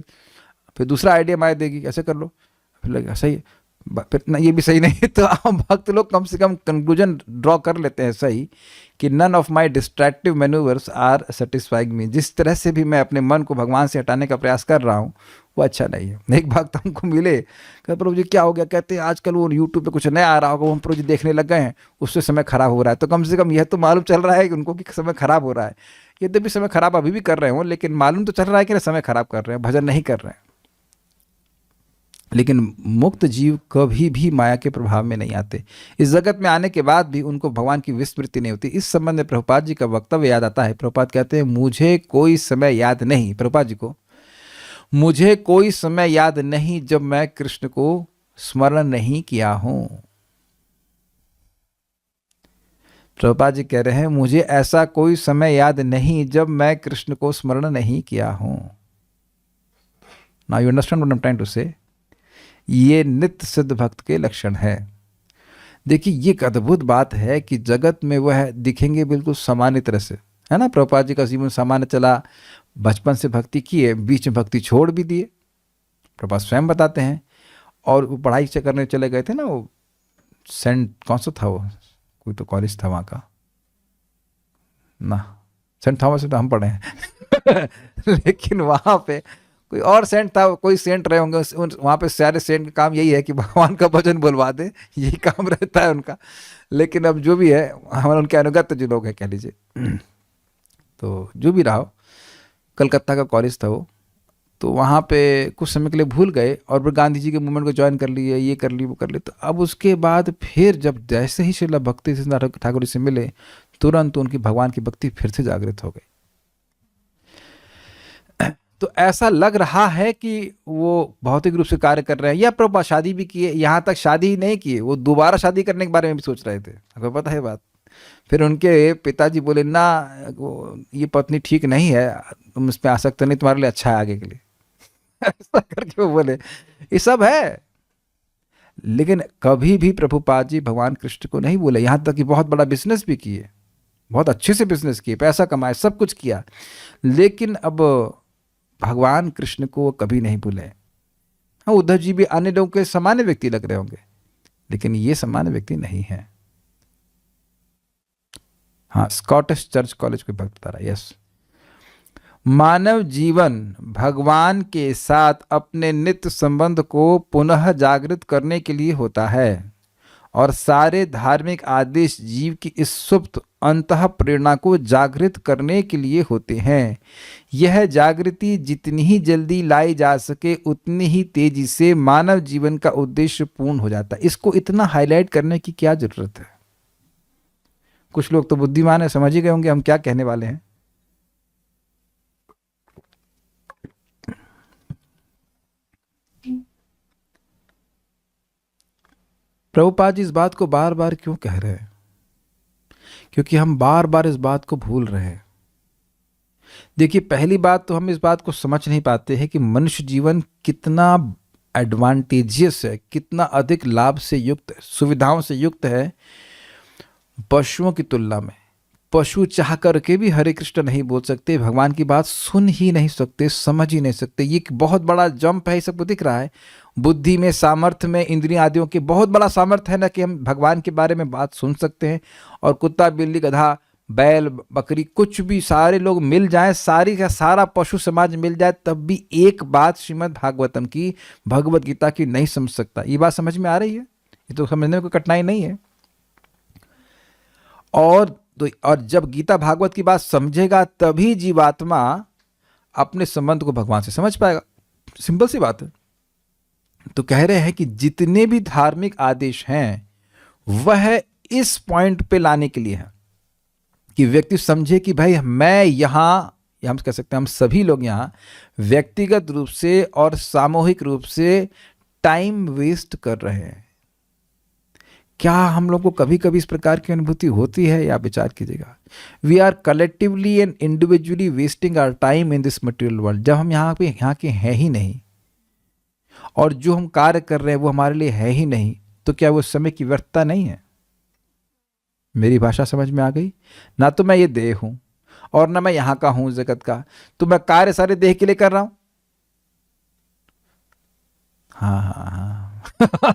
फिर दूसरा आइडिया माया देगी, ऐसे कर लो, फिर लगेगा सही है, फिर ना ये भी सही नहीं। तो हम भक्त लोग कम से कम कंक्लूजन ड्रॉ कर लेते हैं सही कि none of my distractive manoeuvres are satisfying me. जिस तरह से भी मैं अपने मन को भगवान से हटाने का प्रयास कर रहा हूँ वो अच्छा नहीं है। एक भक्त हमको मिले, कहते प्रभु जी क्या हो गया? कहते हैं आजकल वो यूट्यूब पे कुछ नया आ रहा होगा, वो हम प्रभु जी देखने लग गए हैं, उससे समय खराब हो रहा है। तो कम से कम यह तो मालूम चल रहा है कि उनको कि समय खराब हो रहा है। यद्यपि समय खराब अभी भी कर रहे हो, लेकिन मालूम तो चल रहा है कि समय खराब कर रहे हैं, भजन नहीं कर रहे हैं। लेकिन मुक्त जीव कभी भी माया के प्रभाव में नहीं आते। इस जगत में आने के बाद भी उनको भगवान की विस्मृति नहीं होती। इस संबंध में प्रभुपाद जी का वक्तव्य याद आता है। प्रभुपाद कहते हैं मुझे कोई समय याद नहीं, प्रभुपाद जी को, मुझे कोई समय याद नहीं जब मैं कृष्ण को स्मरण नहीं किया हूं। प्रभुपाद जी कह रहे हैं मुझे ऐसा कोई समय याद नहीं जब मैं कृष्ण को स्मरण नहीं किया हूं। Now you understand what I am trying to say. ये नित्य सिद्ध भक्त के लक्षण है। देखिए ये एक अद्भुत बात है कि जगत में वह दिखेंगे बिल्कुल सामान्य तरह से, है ना। प्रभुपाद जी का जीवन सामान्य चला, बचपन से भक्ति किए, बीच में भक्ति छोड़ भी दिए, प्रभुपाद स्वयं बताते हैं। और वो पढ़ाई से करने चले गए थे ना, वो सेंट कौन सा था, वो कोई तो कॉलेज था वहाँ का ना, सेंट थॉमस से तो हम पढ़े हैं लेकिन वहाँ पे कोई और सेंट था, कोई सेंट रहे होंगे वहाँ पे। सारे सेंट का काम यही है कि भगवान का भजन बुलवा दे, यही काम रहता है उनका। लेकिन अब जो भी है, हमारे उनके अनुगत जो लोग हैं कह लीजिए, तो जो भी रहा हो, कलकत्ता का कॉलेज था वो, तो वहाँ पे कुछ समय के लिए भूल गए और फिर गांधी जी के मूवमेंट को ज्वाइन कर लिए, ये कर लिए वो कर लिए। तो अब उसके बाद फिर जब जैसे ही श्रील भक्ति सिद्धार्थ ठाकुर जी से मिले, तुरंत उनकी भगवान की भक्ति फिर से जागृत हो गई। तो ऐसा लग रहा है कि वो भौतिक रूप से कार्य कर रहे हैं, या प्रभुपाद शादी भी किए, यहाँ तक शादी ही नहीं किए, वो दोबारा शादी करने के बारे में भी सोच रहे थे, आपको पता है बात। फिर उनके पिताजी बोले ना ये पत्नी ठीक नहीं है, तुम इस पर आसक्त नहीं, तुम्हारे लिए अच्छा है आगे के लिए ऐसा करके वो बोले। ये सब है, लेकिन कभी भी प्रभुपाद जी भगवान कृष्ण को नहीं बोले। यहाँ तक कि बहुत बड़ा बिजनेस भी किए, बहुत अच्छे से बिजनेस किए, पैसा कमाए, सब कुछ किया, लेकिन अब भगवान कृष्ण को कभी नहीं भूले। हाँ, उद्धव जी भी अन्य लोगों के सामान्य व्यक्ति लग रहे होंगे, लेकिन ये सामान्य व्यक्ति नहीं है। हाँ, स्कॉटिश चर्च कॉलेज के भक्त बता रहा है। यस, मानव जीवन भगवान के साथ अपने नित्य संबंध को पुनः जागृत करने के लिए होता है, और सारे धार्मिक आदेश जीव की इस सुप्त अंतः प्रेरणा को जागृत करने के लिए होते हैं। यह जागृति जितनी ही जल्दी लाई जा सके उतनी ही तेजी से मानव जीवन का उद्देश्य पूर्ण हो जाता है। इसको इतना हाईलाइट करने की क्या जरूरत है? कुछ लोग तो बुद्धिमान है, समझ ही गए होंगे हम क्या कहने वाले हैं। प्रभुपाद जी इस बात को बार बार क्यों कह रहे हैं? क्योंकि हम बार बार इस बात को भूल रहे हैं। देखिए, पहली बात तो हम इस बात को समझ नहीं पाते हैं कि मनुष्य जीवन कितना एडवांटेजियस है, कितना अधिक लाभ से युक्त, सुविधाओं से युक्त है पशुओं की तुलना में। पशु चाह करके भी हरे कृष्ण नहीं बोल सकते, भगवान की बात सुन ही नहीं सकते, समझ ही नहीं सकते। ये एक बहुत बड़ा जंप है, सबको दिख रहा है। बुद्धि में, सामर्थ्य में, इंद्रिय आदियों के बहुत बड़ा सामर्थ्य है ना कि हम भगवान के बारे में बात सुन सकते हैं। और कुत्ता, बिल्ली, गधा, बैल, बकरी, कुछ भी सारे लोग मिल जाएं, सारी का सारा पशु समाज मिल जाए, तब भी एक बात श्रीमद् भागवतम की, भगवत गीता की नहीं समझ सकता। ये बात समझ में आ रही है? ये तो समझने में कोई कठिनाई नहीं है। और जब गीता भागवत की बात समझेगा तभी जीवात्मा अपने संबंध को भगवान से समझ पाएगा। सिंपल सी बात है। तो कह रहे हैं कि जितने भी धार्मिक आदेश हैं वह इस पॉइंट पे लाने के लिए है कि व्यक्ति समझे कि भाई मैं यहाँ, या हम कह सकते हैं हम सभी लोग यहाँ व्यक्तिगत रूप से और सामूहिक रूप से टाइम वेस्ट कर रहे हैं। क्या हम लोग को कभी कभी इस प्रकार की अनुभूति होती है? या विचार कीजिएगा। We are collectively and individually wasting our time in this material world. जब हम यहाँ के हैं ही नहीं और जो हम कार्य कर रहे हैं वो हमारे लिए है ही नहीं, तो क्या वो समय की व्यर्थता नहीं है? मेरी भाषा समझ में आ गई ना? तो मैं ये देह हूं और ना मैं यहाँ का हूं जगत का, तो मैं कार्य सारे देह के लिए कर रहा हूं। हाँ हाँ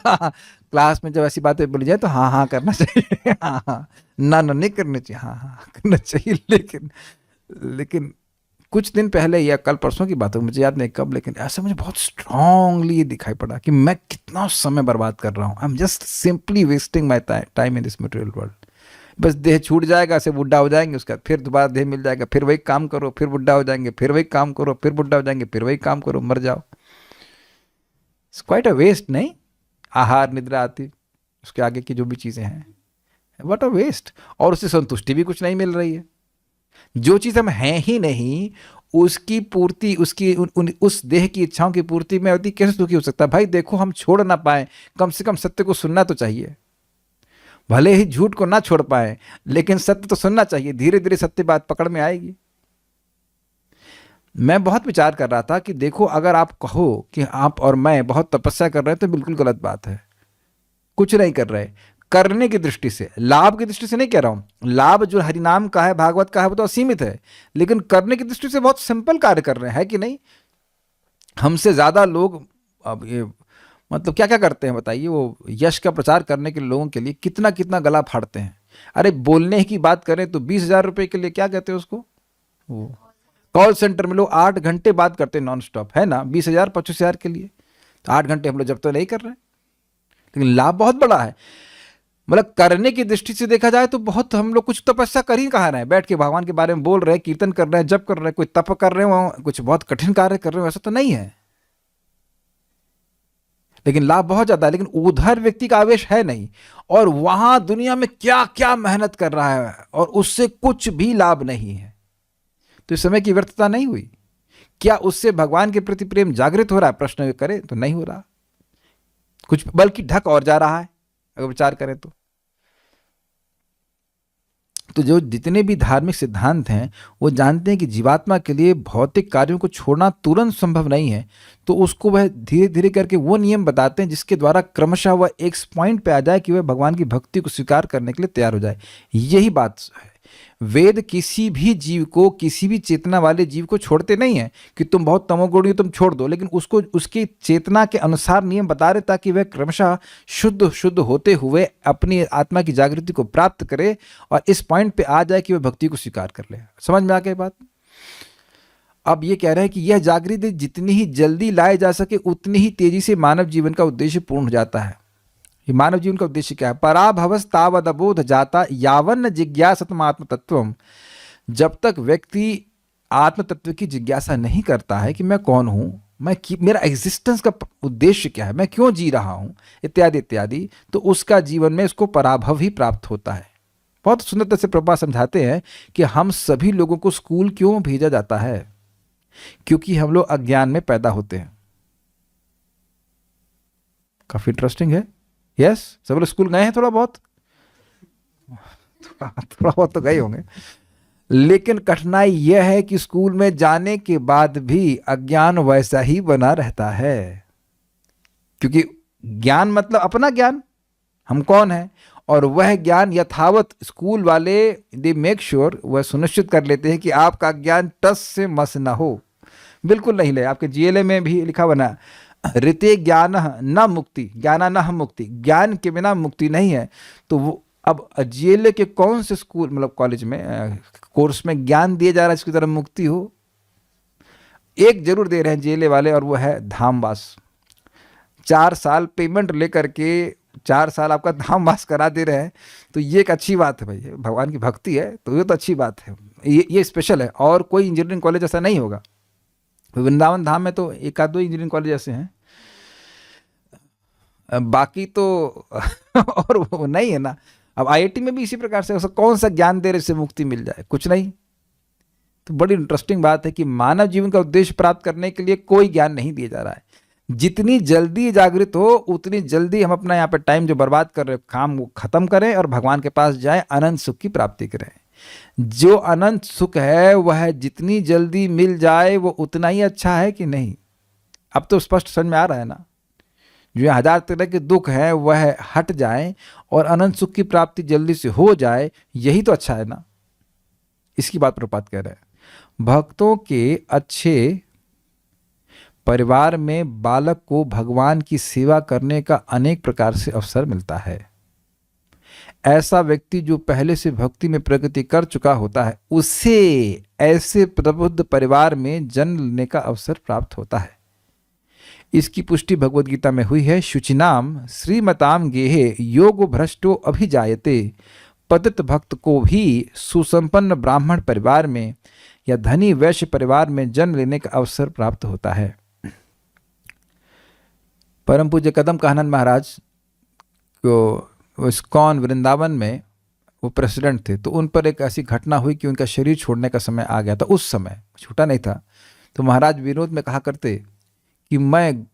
हाँ क्लास में जब ऐसी बातें बोली जाए तो हाँ हाँ करना चाहिए। हाँ हाँ, ना नहीं करना चाहिए, हाँ हाँ करना चाहिए। लेकिन कुछ दिन पहले या कल परसों की बात है, मुझे याद नहीं कब, लेकिन ऐसा मुझे बहुत स्ट्रांगली दिखाई पड़ा कि मैं कितना समय बर्बाद कर रहा हूँ। I am just simply wasting my time in this material world. बस देह छूट जाएगा, ऐसे बुढ़ा हो जाएंगे, उसका फिर दोबारा देह मिल जाएगा, फिर वही काम करो, फिर बुढ़ा हो जाएंगे, फिर वही काम करो, फिर बुढ़ा हो जाएंगे, फिर वही काम करो, मर जाओ। इट्स क्वाइट अ वेस्ट, नहीं? आहार, निद्रा आती, उसके आगे की जो भी चीज़ें हैं, व्हाट अ वेस्ट। और उससे संतुष्टि भी कुछ नहीं मिल रही है। जो चीज़ हम हैं ही नहीं उसकी पूर्ति, उसकी उस देह की इच्छाओं की पूर्ति में व्यक्ति कैसे सुखी हो सकता है? भाई देखो, हम छोड़ ना पाए, कम से कम सत्य को सुनना तो चाहिए। भले ही झूठ को ना छोड़ पाए, लेकिन सत्य तो सुनना चाहिए। धीरे धीरे सत्य बात पकड़ में आएगी। मैं बहुत विचार कर रहा था कि देखो, अगर आप कहो कि आप और मैं बहुत तपस्या कर रहे हैं तो बिल्कुल गलत बात है। कुछ नहीं कर रहे। करने की दृष्टि से, लाभ की दृष्टि से नहीं कह रहा हूं। लाभ जो हरिनाम का है, भागवत का है, वो तो असीमित है, लेकिन करने की दृष्टि से बहुत सिंपल कार्य कर रहे हैं कि नहीं? हमसे ज्यादा लोग अब ये मतलब क्या क्या करते हैं बताइए? वो यश का प्रचार करने के लोगों के लिए कितना कितना गला फाड़ते हैं। अरे बोलने की बात करें तो 20,000 रुपए के लिए क्या कहते हैं उसको, वो कॉल सेंटर में लोग 8 घंटे बात करते हैं नॉन स्टॉप, है ना? 20,000 25,000 के लिए तो 8 घंटे हम लोग जब तो नहीं कर रहे हैं, लेकिन लाभ बहुत बड़ा है। मतलब करने की दृष्टि से देखा जाए तो बहुत हम लोग कुछ तपस्या कर ही कहा रहे हैं, बैठ के भगवान के बारे में बोल रहे हैं, कीर्तन कर रहे हैं, जप कर रहे हैं, कोई तप कर रहे हो, कुछ बहुत कठिन कार्य कर रहे हो, ऐसा तो नहीं है। लेकिन लाभ बहुत ज्यादा है, लेकिन उधर व्यक्ति का आवेश है नहीं, और वहां दुनिया में क्या क्या मेहनत कर रहा है और उससे कुछ भी लाभ नहीं है। तो इस समय की व्यर्थता नहीं हुई? क्या उससे भगवान के प्रति प्रेम जागृत हो रहा है? प्रश्न करें तो नहीं हो रहा, कुछ बल्कि ढक और जा रहा है अगर विचार करें तो। जो जितने भी धार्मिक सिद्धांत हैं वो जानते हैं कि जीवात्मा के लिए भौतिक कार्यों को छोड़ना तुरंत संभव नहीं है, तो उसको वह धीरे धीरे करके वो नियम बताते हैं जिसके द्वारा क्रमशः वह एक पॉइंट पे आ जाए कि वह भगवान की भक्ति को स्वीकार करने के लिए तैयार हो जाए। यही बात है। वेद किसी भी जीव को, किसी भी चेतना वाले जीव को छोड़ते नहीं है कि तुम बहुत तमोगुणी हो, तुम छोड़ दो, लेकिन उसको उसकी चेतना के अनुसार नियम बता रहे ताकि वह क्रमशः शुद्ध शुद्ध होते हुए अपनी आत्मा की जागृति को प्राप्त करे और इस पॉइंट पे आ जाए कि वह भक्ति को स्वीकार कर ले। समझ में आ गई बात? अब ये कह रहे हैं कि यह जागृति जितनी ही जल्दी लाए जा सके उतनी ही तेजी से मानव जीवन का उद्देश्य पूर्ण हो जाता है। ये मानव जीवन का उद्देश्य क्या है? पराभवस तावदबोध जाता यावन्न जिज्ञासतम आत्म तत्वम। जब तक व्यक्ति आत्म तत्व की जिज्ञासा नहीं करता है कि मैं कौन हूं, मेरा एग्जिस्टेंस का उद्देश्य क्या है, मैं क्यों जी रहा हूं, इत्यादि इत्यादि, तो उसका जीवन में इसको पराभव ही प्राप्त होता है। बहुत सुंदरता से प्रभुपाद समझाते हैं कि हम सभी लोगों को स्कूल क्यों भेजा जाता है, क्योंकि हम लोग अज्ञान में पैदा होते हैं। काफी इंटरेस्टिंग है। यस, सब लोग स्कूल गए हैं, थोड़ा बहुत तो गए होंगे, लेकिन कठिनाई यह है कि स्कूल में जाने के बाद भी अज्ञान वैसा ही बना रहता है। क्योंकि ज्ञान मतलब अपना ज्ञान, हम कौन हैं, और वह ज्ञान यथावत स्कूल वाले दे मेक श्योर, वह सुनिश्चित कर लेते हैं कि आपका ज्ञान टस से मस ना हो, बिल्कुल नहीं ले। आपके जीएलए में भी लिखा बना ऋते ज्ञान न मुक्ति, ज्ञाना न मुक्ति, ज्ञान के बिना मुक्ति नहीं है। तो वो अब जीएलए के कौन से स्कूल मतलब कॉलेज में कोर्स में ज्ञान दिया जा रहा है जिसकी तरफ मुक्ति हो? एक जरूर दे रहे हैं जीएलए वाले, और वो है धामवास। 4 साल पेमेंट लेकर के 4 साल आपका धामवास करा दे रहे हैं, तो ये एक अच्छी बात है भाई, भगवान की भक्ति है, तो ये तो अच्छी बात है, ये स्पेशल है। और कोई इंजीनियरिंग कॉलेज ऐसा नहीं होगा। वृंदावन धाम में तो एक आध दो इंजीनियरिंग कॉलेज ऐसे हैं, बाकी तो और वो नहीं है ना। अब आईआईटी में भी इसी प्रकार से कौन सा ज्ञान दे रहे से मुक्ति मिल जाए, कुछ नहीं। तो बड़ी इंटरेस्टिंग बात है कि मानव जीवन का उद्देश्य प्राप्त करने के लिए कोई ज्ञान नहीं दिया जा रहा है। जितनी जल्दी जागृत हो उतनी जल्दी हम अपना यहाँ पे टाइम जो बर्बाद कर रहे काम वो खत्म करें और भगवान के पास जाएं, अनंत सुख की प्राप्ति करें। जो अनंत सुख है वह जितनी जल्दी मिल जाए वो उतना ही अच्छा है कि नहीं? अब तो स्पष्ट समझ में आ रहा है ना। जो 1000 तरह के दुख हैं वह हट जाएं और अनंत सुख की प्राप्ति जल्दी से हो जाए, यही तो अच्छा है ना। इसकी बात प्रभुपाद कह रहे हैं। भक्तों के अच्छे परिवार में बालक को भगवान की सेवा करने का अनेक प्रकार से अवसर मिलता है। ऐसा व्यक्ति जो पहले से भक्ति में प्रगति कर चुका होता है उसे ऐसे प्रबुद्ध परिवार में जन्म लेने का अवसर प्राप्त होता है। इसकी पुष्टि भगवद गीता में हुई है। शुचिनाम श्रीमताम गेहे योग भ्रष्टो अभिजायते। पतित भक्त को भी सुसंपन्न ब्राह्मण परिवार में या धनी वैश्य परिवार में जन्म लेने का अवसर प्राप्त होता है। परम पूज्य कदम कानन महाराज को इस्कॉन वृंदावन में वो प्रेसिडेंट थे, तो उन पर एक ऐसी घटना हुई कि उनका शरीर छोड़ने का समय आ गया था। उस समय छूटा नहीं था, तो महाराज विनोद में कहा करते कि मैं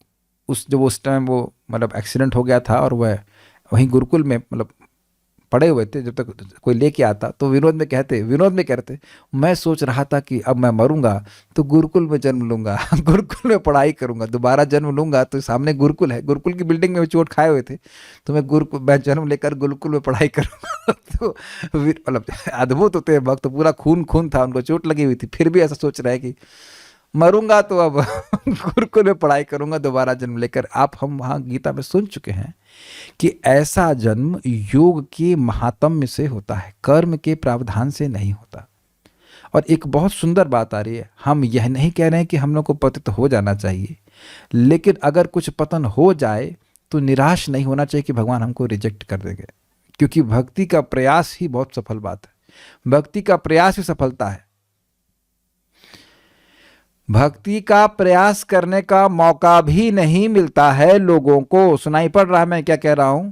उस टाइम वो मतलब एक्सीडेंट हो गया था और वह वहीं गुरुकुल में मतलब पड़े हुए थे जब तक कोई लेके आता, तो विनोद में कहते मैं सोच रहा था कि अब मैं मरूंगा तो गुरुकुल में जन्म लूंगा, गुरुकुल में पढ़ाई करूंगा, दोबारा जन्म लूंगा तो सामने गुरुकुल है, गुरुकुल की बिल्डिंग में चोट खाए हुए थे, तो मैं जन्म लेकर गुरुकुल में पढ़ाई करूंगा। तो मतलब अद्भुत होते हैं भक्त, पूरा खून था, उनको चोट लगी हुई थी, फिर भी ऐसा सोच रहा है कि मरूंगा तो अब गुरुकुल में पढ़ाई करूंगा दोबारा जन्म लेकर। हम वहाँ गीता में सुन चुके हैं कि ऐसा जन्म योग के महात्म्य से होता है, कर्म के प्रावधान से नहीं होता। और एक बहुत सुंदर बात आ रही है, हम यह नहीं कह रहे हैं कि हम लोग को पतित हो जाना चाहिए, लेकिन अगर कुछ पतन हो जाए तो निराश नहीं होना चाहिए कि भगवान हमको रिजेक्ट कर देंगे, क्योंकि भक्ति का प्रयास ही बहुत सफल बात है। भक्ति का प्रयास ही सफलता है। भक्ति का प्रयास करने का मौका भी नहीं मिलता है लोगों को। सुनाई पड़ रहा है मैं क्या कह रहा हूं?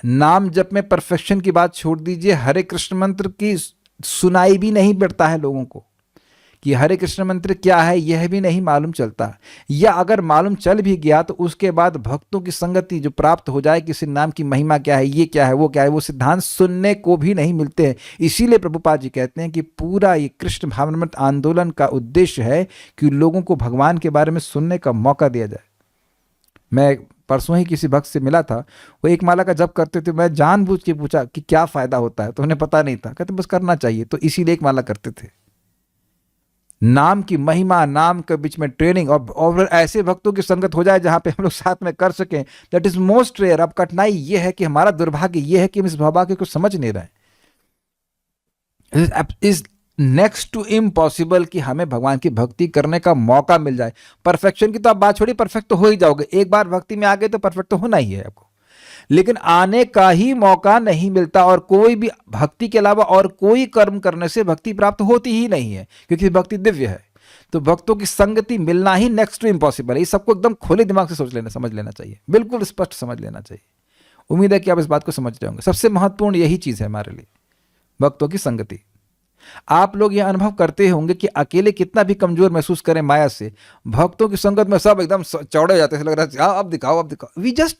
नाम जप में परफेक्शन की बात छोड़ दीजिए, हरे कृष्ण मंत्र की सुनाई भी नहीं पड़ता है लोगों को कि हरे कृष्ण मंत्र क्या है, यह भी नहीं मालूम चलता। या अगर मालूम चल भी गया तो उसके बाद भक्तों की संगति जो प्राप्त हो जाए, किसी नाम की महिमा क्या है, ये क्या है, वो क्या है, वो सिद्धांत सुनने को भी नहीं मिलते हैं। इसीलिए प्रभुपाद जी कहते हैं कि पूरा ये कृष्ण भावनामृत आंदोलन का उद्देश्य है कि लोगों को भगवान के बारे में सुनने का मौका दिया जाए। मैं परसों ही किसी भक्त से मिला था, वो एक माला का जप करते थे, मैं जानबूझ के पूछा कि क्या फ़ायदा होता है, तो उन्हें पता नहीं था, कहते बस करना चाहिए, तो इसीलिए एक माला करते थे। नाम की महिमा, नाम के बीच में ट्रेनिंग, और ऐसे भक्तों की संगत हो जाए जहाँ पे हम लोग साथ में कर सकें, दैट इज़ मोस्ट रेयर। अब कठिनाई ये है कि हमारा दुर्भाग्य ये है कि हम इस सौभाग्य को समझ नहीं रहे। इज नेक्स्ट टू इम्पॉसिबल कि हमें भगवान की भक्ति करने का मौका मिल जाए। परफेक्शन की तो आप बात छोड़िए, परफेक्ट तो हो ही जाओगे, एक बार भक्ति में आ गए तो परफेक्ट तो होना ही है आपको, लेकिन आने का ही मौका नहीं मिलता। और कोई भी भक्ति के अलावा और कोई कर्म करने से भक्ति प्राप्त होती ही नहीं है, क्योंकि भक्ति दिव्य है। तो भक्तों की संगति मिलना ही नेक्स्ट टू इम्पॉसिबल है। इस सबको एकदम खुले दिमाग से सोच लेना, समझ लेना चाहिए, बिल्कुल स्पष्ट समझ लेना चाहिए। उम्मीद है कि आप इस बात को समझ रहे होंगे। सबसे महत्वपूर्ण यही चीज़ है हमारे लिए, भक्तों की संगति। आप लोग यह अनुभव करते होंगे कि अकेले कितना भी कमजोर महसूस करें माया से, भक्तों की संगत में सब एकदम चौड़े हो जाते हैं, लग रहा है अब दिखाओ अब दिखाओ। वी जस्ट,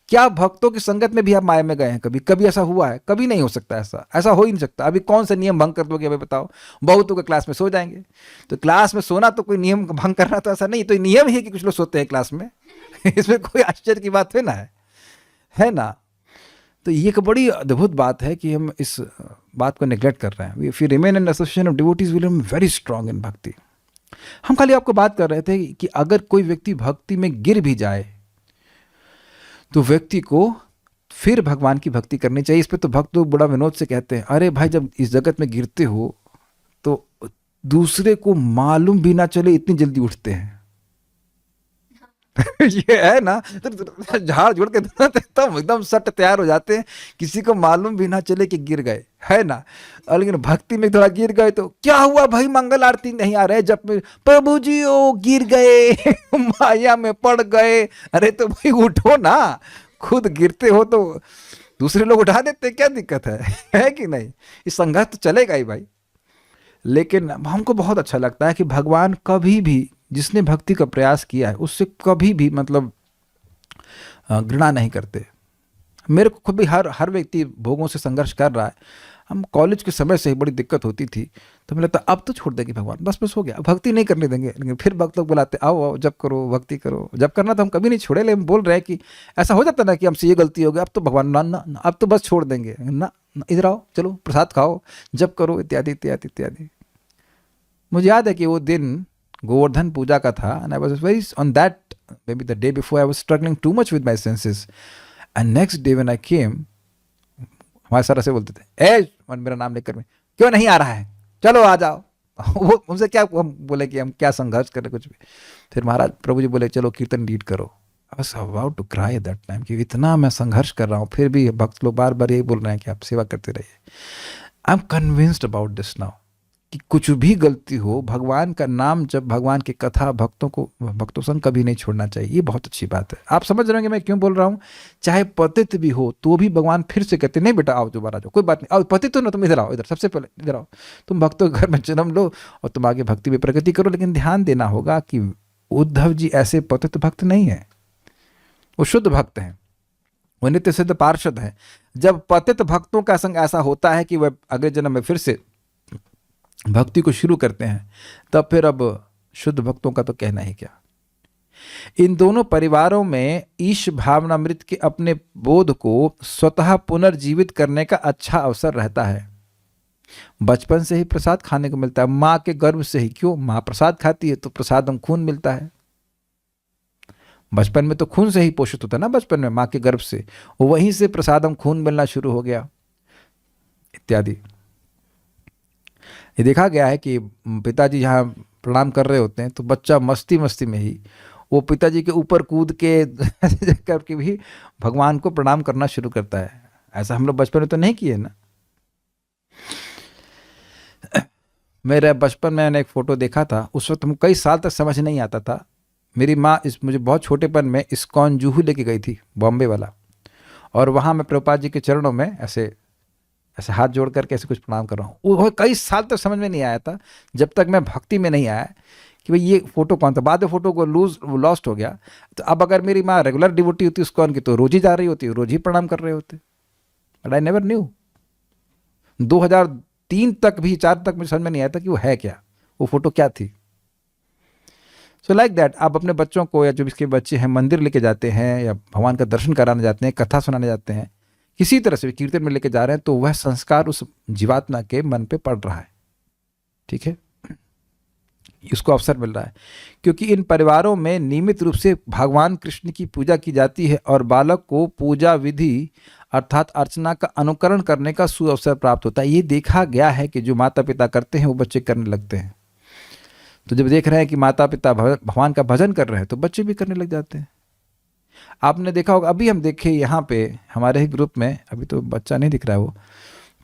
क्या भक्तों की संगत में भी आप माया में गए हैं कभी? कभी ऐसा हुआ है? कभी नहीं हो सकता, ऐसा हो ही नहीं सकता। अभी कौन सा नियम भंग कर दोगे अभी बताओ? बहुतों के क्लास में सो जाएंगे, तो क्लास में सोना तो कोई नियम भंग करना तो ऐसा नहीं, तो नियम ही है कि कुछ लोग सोते हैं क्लास में इसमें कोई आश्चर्य की बात है ना। तो ये एक बड़ी अद्भुत बात है कि हम इस बात को नेग्लेक्ट कर रहे हैं। If you remain in association of devotees will be very strong in भक्ति। हम खाली आपको बात कर रहे थे कि अगर कोई व्यक्ति भक्ति में गिर भी जाए तो व्यक्ति को फिर भगवान की भक्ति करनी चाहिए। इस पे तो भक्त लोग बड़ा विनोद से कहते हैं, अरे भाई जब इस जगत में गिरते हो तो दूसरे को मालूम भी ना चले इतनी जल्दी उठते हैं ये है ना, तो झाड़ झुड़ के एकदम सट तैयार हो जाते हैं, किसी को मालूम भी ना चले कि गिर गए, है ना। और लेकिन भक्ति में थोड़ा गिर गए तो क्या हुआ भाई, मंगल आरती नहीं आ रहे, जब प्रभु जी ओ गिर गए माया में पड़ गए। अरे तो भाई उठो ना, खुद गिरते हो तो दूसरे लोग उठा देते, क्या दिक्कत है कि नहीं। इस संघर्ष तो चलेगा ही भाई। लेकिन हमको बहुत अच्छा लगता है कि भगवान कभी भी जिसने भक्ति का प्रयास किया है उससे कभी भी मतलब घृणा नहीं करते। मेरे को खुद भी हर व्यक्ति भोगों से संघर्ष कर रहा है। हम कॉलेज के समय से ही बड़ी दिक्कत होती थी, तो मुझे लगता अब तो छोड़ देंगे भगवान, बस हो गया, भक्ति नहीं करने देंगे। लेकिन फिर भक्त लोग बुलाते आओ जब करो भक्ति करो, जब करना तो हम कभी नहीं छोड़े। लेकिन बोल रहे हैं कि ऐसा हो जाता ना कि हमसे ये गलती हो गई, अब तो भगवान ना अब तो बस छोड़ देंगे ना, इधर आओ चलो प्रसाद खाओ जब करो इत्यादि इत्यादि इत्यादि। मुझे याद है कि वो दिन गोवर्धन पूजा का था, and I was very on that maybe the day before I was struggling too much with my senses, and next day when I came, हमारे सर ऐसे बोलते थे, ए मेरा नाम लेकर में क्यों नहीं आ रहा है, चलो आ जाओ वो हमसे क्या, हम बोले कि हम क्या संघर्ष करें कुछ भी। फिर महाराज प्रभु जी बोले चलो कीर्तन लीड करो। I was about to cry that time कि इतना मैं संघर्ष कर रहा हूँ, फिर भी भक्त लोग बार बार यही बोल रहे हैं कि आप सेवा करते रहिए। I am convinced about this now कि कुछ भी गलती हो, भगवान का नाम जब भगवान की कथा भक्तों संग कभी नहीं छोड़ना चाहिए। ये बहुत अच्छी बात है। आप समझ रहे होंगे मैं क्यों बोल रहा हूँ। चाहे पतित भी हो तो भी भगवान फिर से कहते नहीं बेटा आओ दोबारा जाओ, कोई बात नहीं, आओ पतित हो ना तुम इधर आओ, इधर सबसे पहले इधर आओ, तुम भक्तों के घर में जन्म लो और तुम आगे भक्ति में प्रगति करो। लेकिन ध्यान देना होगा कि उद्धव जी ऐसे पतित भक्त नहीं है, वो शुद्ध भक्त हैं, वो नित्य सिद्ध पार्षद हैं। जब पतित भक्तों का संग ऐसा होता है कि वह अगले जन्म में फिर से भक्ति को शुरू करते हैं, तब फिर अब शुद्ध भक्तों का तो कहना ही क्या। इन दोनों परिवारों में ईश भावनामृत के अपने बोध को स्वतः पुनर्जीवित करने का अच्छा अवसर रहता है। बचपन से ही प्रसाद खाने को मिलता है, माँ के गर्भ से ही। क्यों? माँ प्रसाद खाती है तो प्रसादम खून मिलता है। बचपन में तो खून से ही पोषित होता है ना, बचपन में माँ के गर्भ से, वहीं से प्रसादम खून मिलना शुरू हो गया इत्यादि। ये देखा गया है कि पिताजी यहाँ प्रणाम कर रहे होते हैं तो बच्चा मस्ती मस्ती में ही वो पिताजी के ऊपर कूद के करके भी भगवान को प्रणाम करना शुरू करता है। ऐसा हम लोग बचपन में तो नहीं किए ना। मेरे बचपन में मैंने एक फ़ोटो देखा था, उस वक्त हम कई साल तक समझ नहीं आता था। मेरी माँ मुझे बहुत छोटेपन में इस्कॉन जूहू लेके गई थी, बॉम्बे वाला, और वहाँ मैं प्रभुपाद जी के चरणों में ऐसे हाथ जोड़ करके ऐसे कुछ प्रणाम कर रहा हूँ। वो कई साल तक समझ में नहीं आया था, जब तक मैं भक्ति में नहीं आया कि भाई ये फ़ोटो कौन था। बाद में फ़ोटो को लॉस्ट हो गया। तो अब अगर मेरी माँ रेगुलर डिवोटी होती इस्कॉन की तो रोज ही जा रही होती, रोज ही प्रणाम कर रहे होते। But I never knew. 2003 तक भी 4 तक मुझे समझ में नहीं आया था कि वो है क्या, वो फ़ोटो क्या थी। सो लाइक दैट आप अपने बच्चों को या जो इसके बच्चे हैं मंदिर लेके जाते हैं या भगवान का दर्शन कराने जाते हैं, कथा सुनाने जाते हैं, किसी तरह से भी कीर्तन में लेके जा रहे हैं, तो वह संस्कार उस जीवात्मा के मन पे पड़ रहा है। ठीक है, इसको अवसर मिल रहा है क्योंकि इन परिवारों में नियमित रूप से भगवान कृष्ण की पूजा की जाती है और बालक को पूजा विधि अर्थात अर्चना का अनुकरण करने का सुअवसर प्राप्त होता है। ये देखा गया है कि जो माता पिता करते हैं वो बच्चे करने लगते हैं। तो जब देख रहे हैं कि माता पिता भगवान का भजन कर रहे हैं तो बच्चे भी करने लग जाते हैं। आपने देखा होगा, अभी हम देखे यहाँ पे हमारे ही ग्रुप में, अभी तो बच्चा नहीं दिख रहा है वो,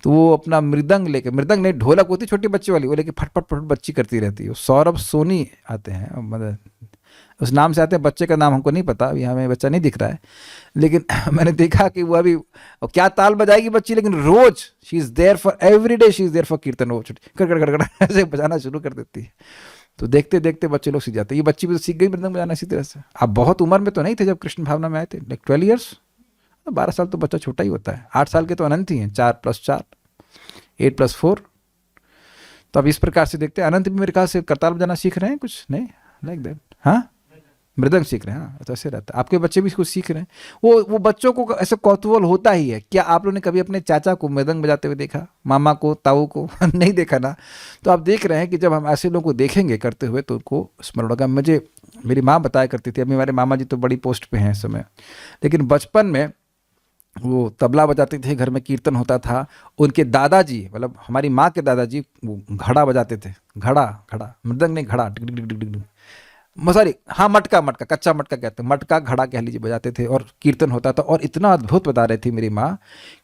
तो वो अपना मृदंग लेके, मृदंग नहीं ढोलक होती छोटी बच्चे वाली, वो लेके फट फट फट बच्ची करती रहती है। सौरभ सोनी आते हैं, मतलब उस नाम से आते हैं, बच्चे का नाम हमको नहीं पता, अभी हमें बच्चा नहीं दिख रहा है, लेकिन मैंने देखा कि वो अभी क्या ताल बजाएगी बच्ची, लेकिन रोज she is there for every day, she is there for kirtan, वो कर कर कर कर ऐसे बजाना शुरू कर देती है। तो देखते देखते बच्चे लोग सीख जाते हैं। ये बच्ची भी तो सीख गई मृदंग बजाना इसी तरह से। आप बहुत उम्र में तो नहीं थे जब कृष्ण भावना में आए थे, लाइक 12 ईयर्स, 12 साल तो बच्चा छोटा ही होता है। 8 साल के तो अनंत ही हैं, 4 + 4 8 + 4। तो अब इस प्रकार से देखते हैं। अनंत भी मेरे ख्याल से करताल बजाना सीख रहे हैं, कुछ नहीं लाइक दैट, हाँ मृदंग सीख रहे हैं, हाँ तो ऐसे रहता है। आपके बच्चे भी इसको सीख रहे हैं। वो बच्चों को ऐसे कौतूहल होता ही है। क्या आप लोगों ने कभी अपने चाचा को मृदंग बजाते हुए देखा, मामा को, ताऊ को? नहीं देखा ना। तो आप देख रहे हैं कि जब हम ऐसे लोगों को देखेंगे करते हुए तो उनको स्मरण होगा। मुझे मेरी माँ बताया करती थी, अभी हमारे मामा जी तो बड़ी पोस्ट पे हैं इस समय, लेकिन बचपन में वो तबला बजाते थे, घर में कीर्तन होता था। उनके दादाजी, मतलब हमारी माँ के दादाजी, वो घड़ा बजाते थे। घड़ा मृदंग नहीं, घड़ा, टिक टिक टिक टिक, सॉरी हाँ मटका, कच्चा मटका कहते हैं, मटका घड़ा कह लीजिए, बजाते थे और कीर्तन होता था। और इतना अद्भुत बता रही थी मेरी माँ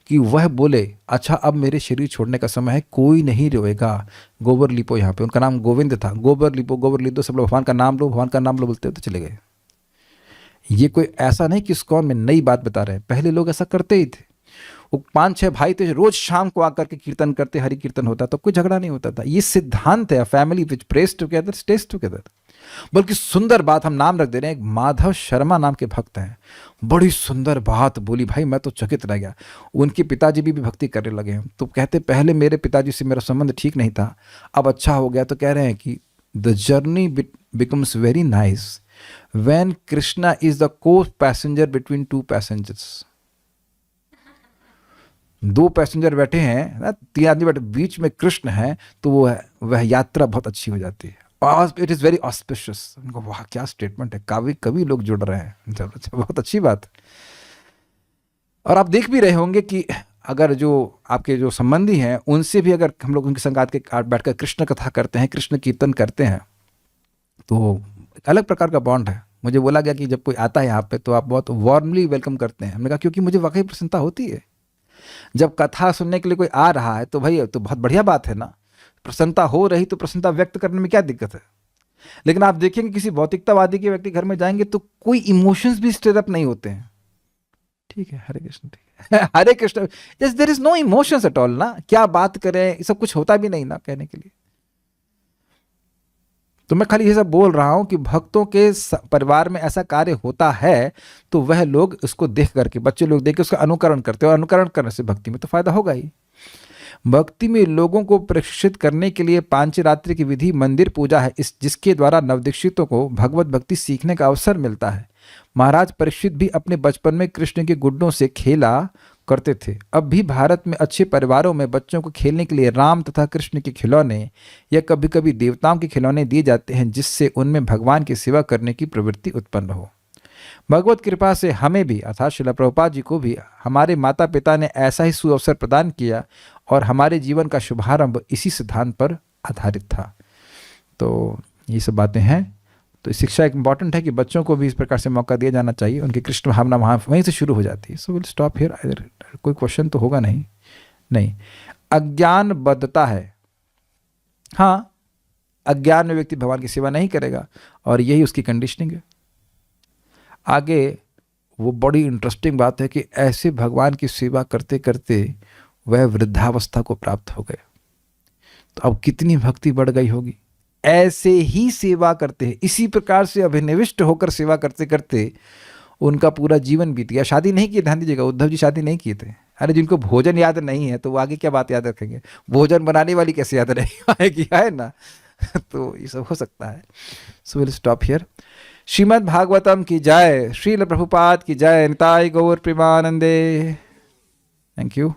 कि वह बोले, अच्छा अब मेरे शरीर छोड़ने का समय है, कोई नहीं रोएगा, गोबर लिपो। यहाँ पे उनका नाम गोविंद था, गोबर लिपो, सब लोग भगवान का नाम लो बोलते तो चले गए। ये कोई ऐसा नहीं कि इस्कॉन में नई बात बता रहे हैं, पहले लोग ऐसा करते ही थे। वो 5-6 भाई थे, रोज शाम को आकर के कीर्तन करते, हरि कीर्तन होता तो कोई झगड़ा नहीं होता था। ये सिद्धांत है, family which press together stage together. बल्कि सुंदर बात, हम नाम रख दे रहे हैं, एक माधव शर्मा नाम के भक्त हैं, बड़ी सुंदर बात बोली भाई, मैं तो चकित रह गया। उनके पिताजी भी भक्ति करने लगे हैं। तो कहते पहले मेरे पिताजी से मेरा संबंध ठीक नहीं था, अब अच्छा हो गया। तो कह रहे हैं कि the journey becomes very nice when Krishna is the को पैसेंजर बिटवीन 2 पैसेंजर्स। 2 पैसेंजर बैठे हैं ना, 3 आदमी बैठे, बीच में कृष्ण है, तो वह यात्रा बहुत अच्छी हो जाती है। It is very auspicious. उनको वाह क्या स्टेटमेंट है, कभी लोग जुड़ रहे हैं, चलो बहुत अच्छी बात। और आप देख भी रहे होंगे कि अगर जो आपके जो संबंधी हैं उनसे भी अगर हम लोग उनके संगात के काट बैठकर कृष्ण कथा करते हैं, कृष्ण कीर्तन करते हैं, तो एक अलग प्रकार का बॉन्ड है। मुझे बोला गया कि जब कोई आता है यहाँ पे तो आप बहुत वार्मली वेलकम करते हैं। हमने कहा क्योंकि मुझे वाकई प्रसन्नता होती है। जब कथा सुनने के लिए कोई आ रहा है तो भाई तो बहुत बढ़िया बात है ना, प्रसन्नता हो रही तो प्रसन्नता व्यक्त करने में क्या दिक्कत है। लेकिन आप देखेंगे किसी भौतिकतावादी के व्यक्ति घर में जाएंगे तो कोई इमोशंस भी स्टिर अप नहीं होते हैं। ठीक है, हरे कृष्ण, ठीक है Hare Krishna, there is no emotions at all ना। क्या बात करें, सब कुछ होता भी नहीं ना कहने के लिए। तो मैं खाली ये सब बोल रहा हूं कि भक्तों के परिवार में ऐसा कार्य होता है तो वह लोग उसको देख करके, बच्चे लोग देख के उसका अनुकरण करते हैं, और अनुकरण करने से भक्ति में तो फायदा होगा ही। भक्ति में लोगों को प्रशिक्षित करने के लिए पांचरात्रि की विधि मंदिर पूजा है, जिसके द्वारा नवदीक्षितों को भगवत भक्ति सीखने का अवसर मिलता है। महाराज परीक्षित भी अपने बचपन में कृष्ण के गुड्डों से खेला करते थे। अब भी भारत में अच्छे परिवारों में बच्चों को खेलने के लिए राम तथा कृष्ण के खिलौने या कभी कभी देवताओं के खिलौने दिए जाते हैं, जिससे उनमें भगवान की सेवा करने की प्रवृत्ति उत्पन्न हो। भगवत कृपा से हमें भी अर्थात श्रील प्रभुपाद जी को भी हमारे माता पिता ने ऐसा ही सुअवसर प्रदान किया और हमारे जीवन का शुभारंभ इसी सिद्धांत पर आधारित था। तो ये सब बातें हैं। तो शिक्षा एक इम्पॉर्टेंट है कि बच्चों को भी इस प्रकार से मौका दिया जाना चाहिए। उनकी कृष्ण भावना वहाँ वहीं से शुरू हो जाती है। So will stop here. कोई क्वेश्चन तो होगा नहीं। अज्ञान बद्धता है। हाँ, अज्ञान में व्यक्ति भगवान की सेवा नहीं करेगा और यही उसकी कंडीशनिंग है। आगे वो बड़ी इंटरेस्टिंग बात है कि ऐसे भगवान की सेवा करते करते वह वृद्धावस्था को प्राप्त हो गए। तो अब कितनी भक्ति बढ़ गई होगी। ऐसे ही सेवा करते हैं, इसी प्रकार से अभिनिविष्ट होकर सेवा करते करते उनका पूरा जीवन बीत गया। शादी नहीं की, ध्यान दीजिएगा, उद्धव जी शादी नहीं किए थे। अरे जिनको भोजन याद नहीं है तो वो आगे क्या बात याद रखेंगे। भोजन बनाने वाली कैसे याद नहीं आएगी, है ना। तो ये सब हो सकता है. So will stop here. Srimad Bhagavatam की जय. श्रील प्रभुपाद की जय. निताय गौर प्रेमानंदे. Thank you.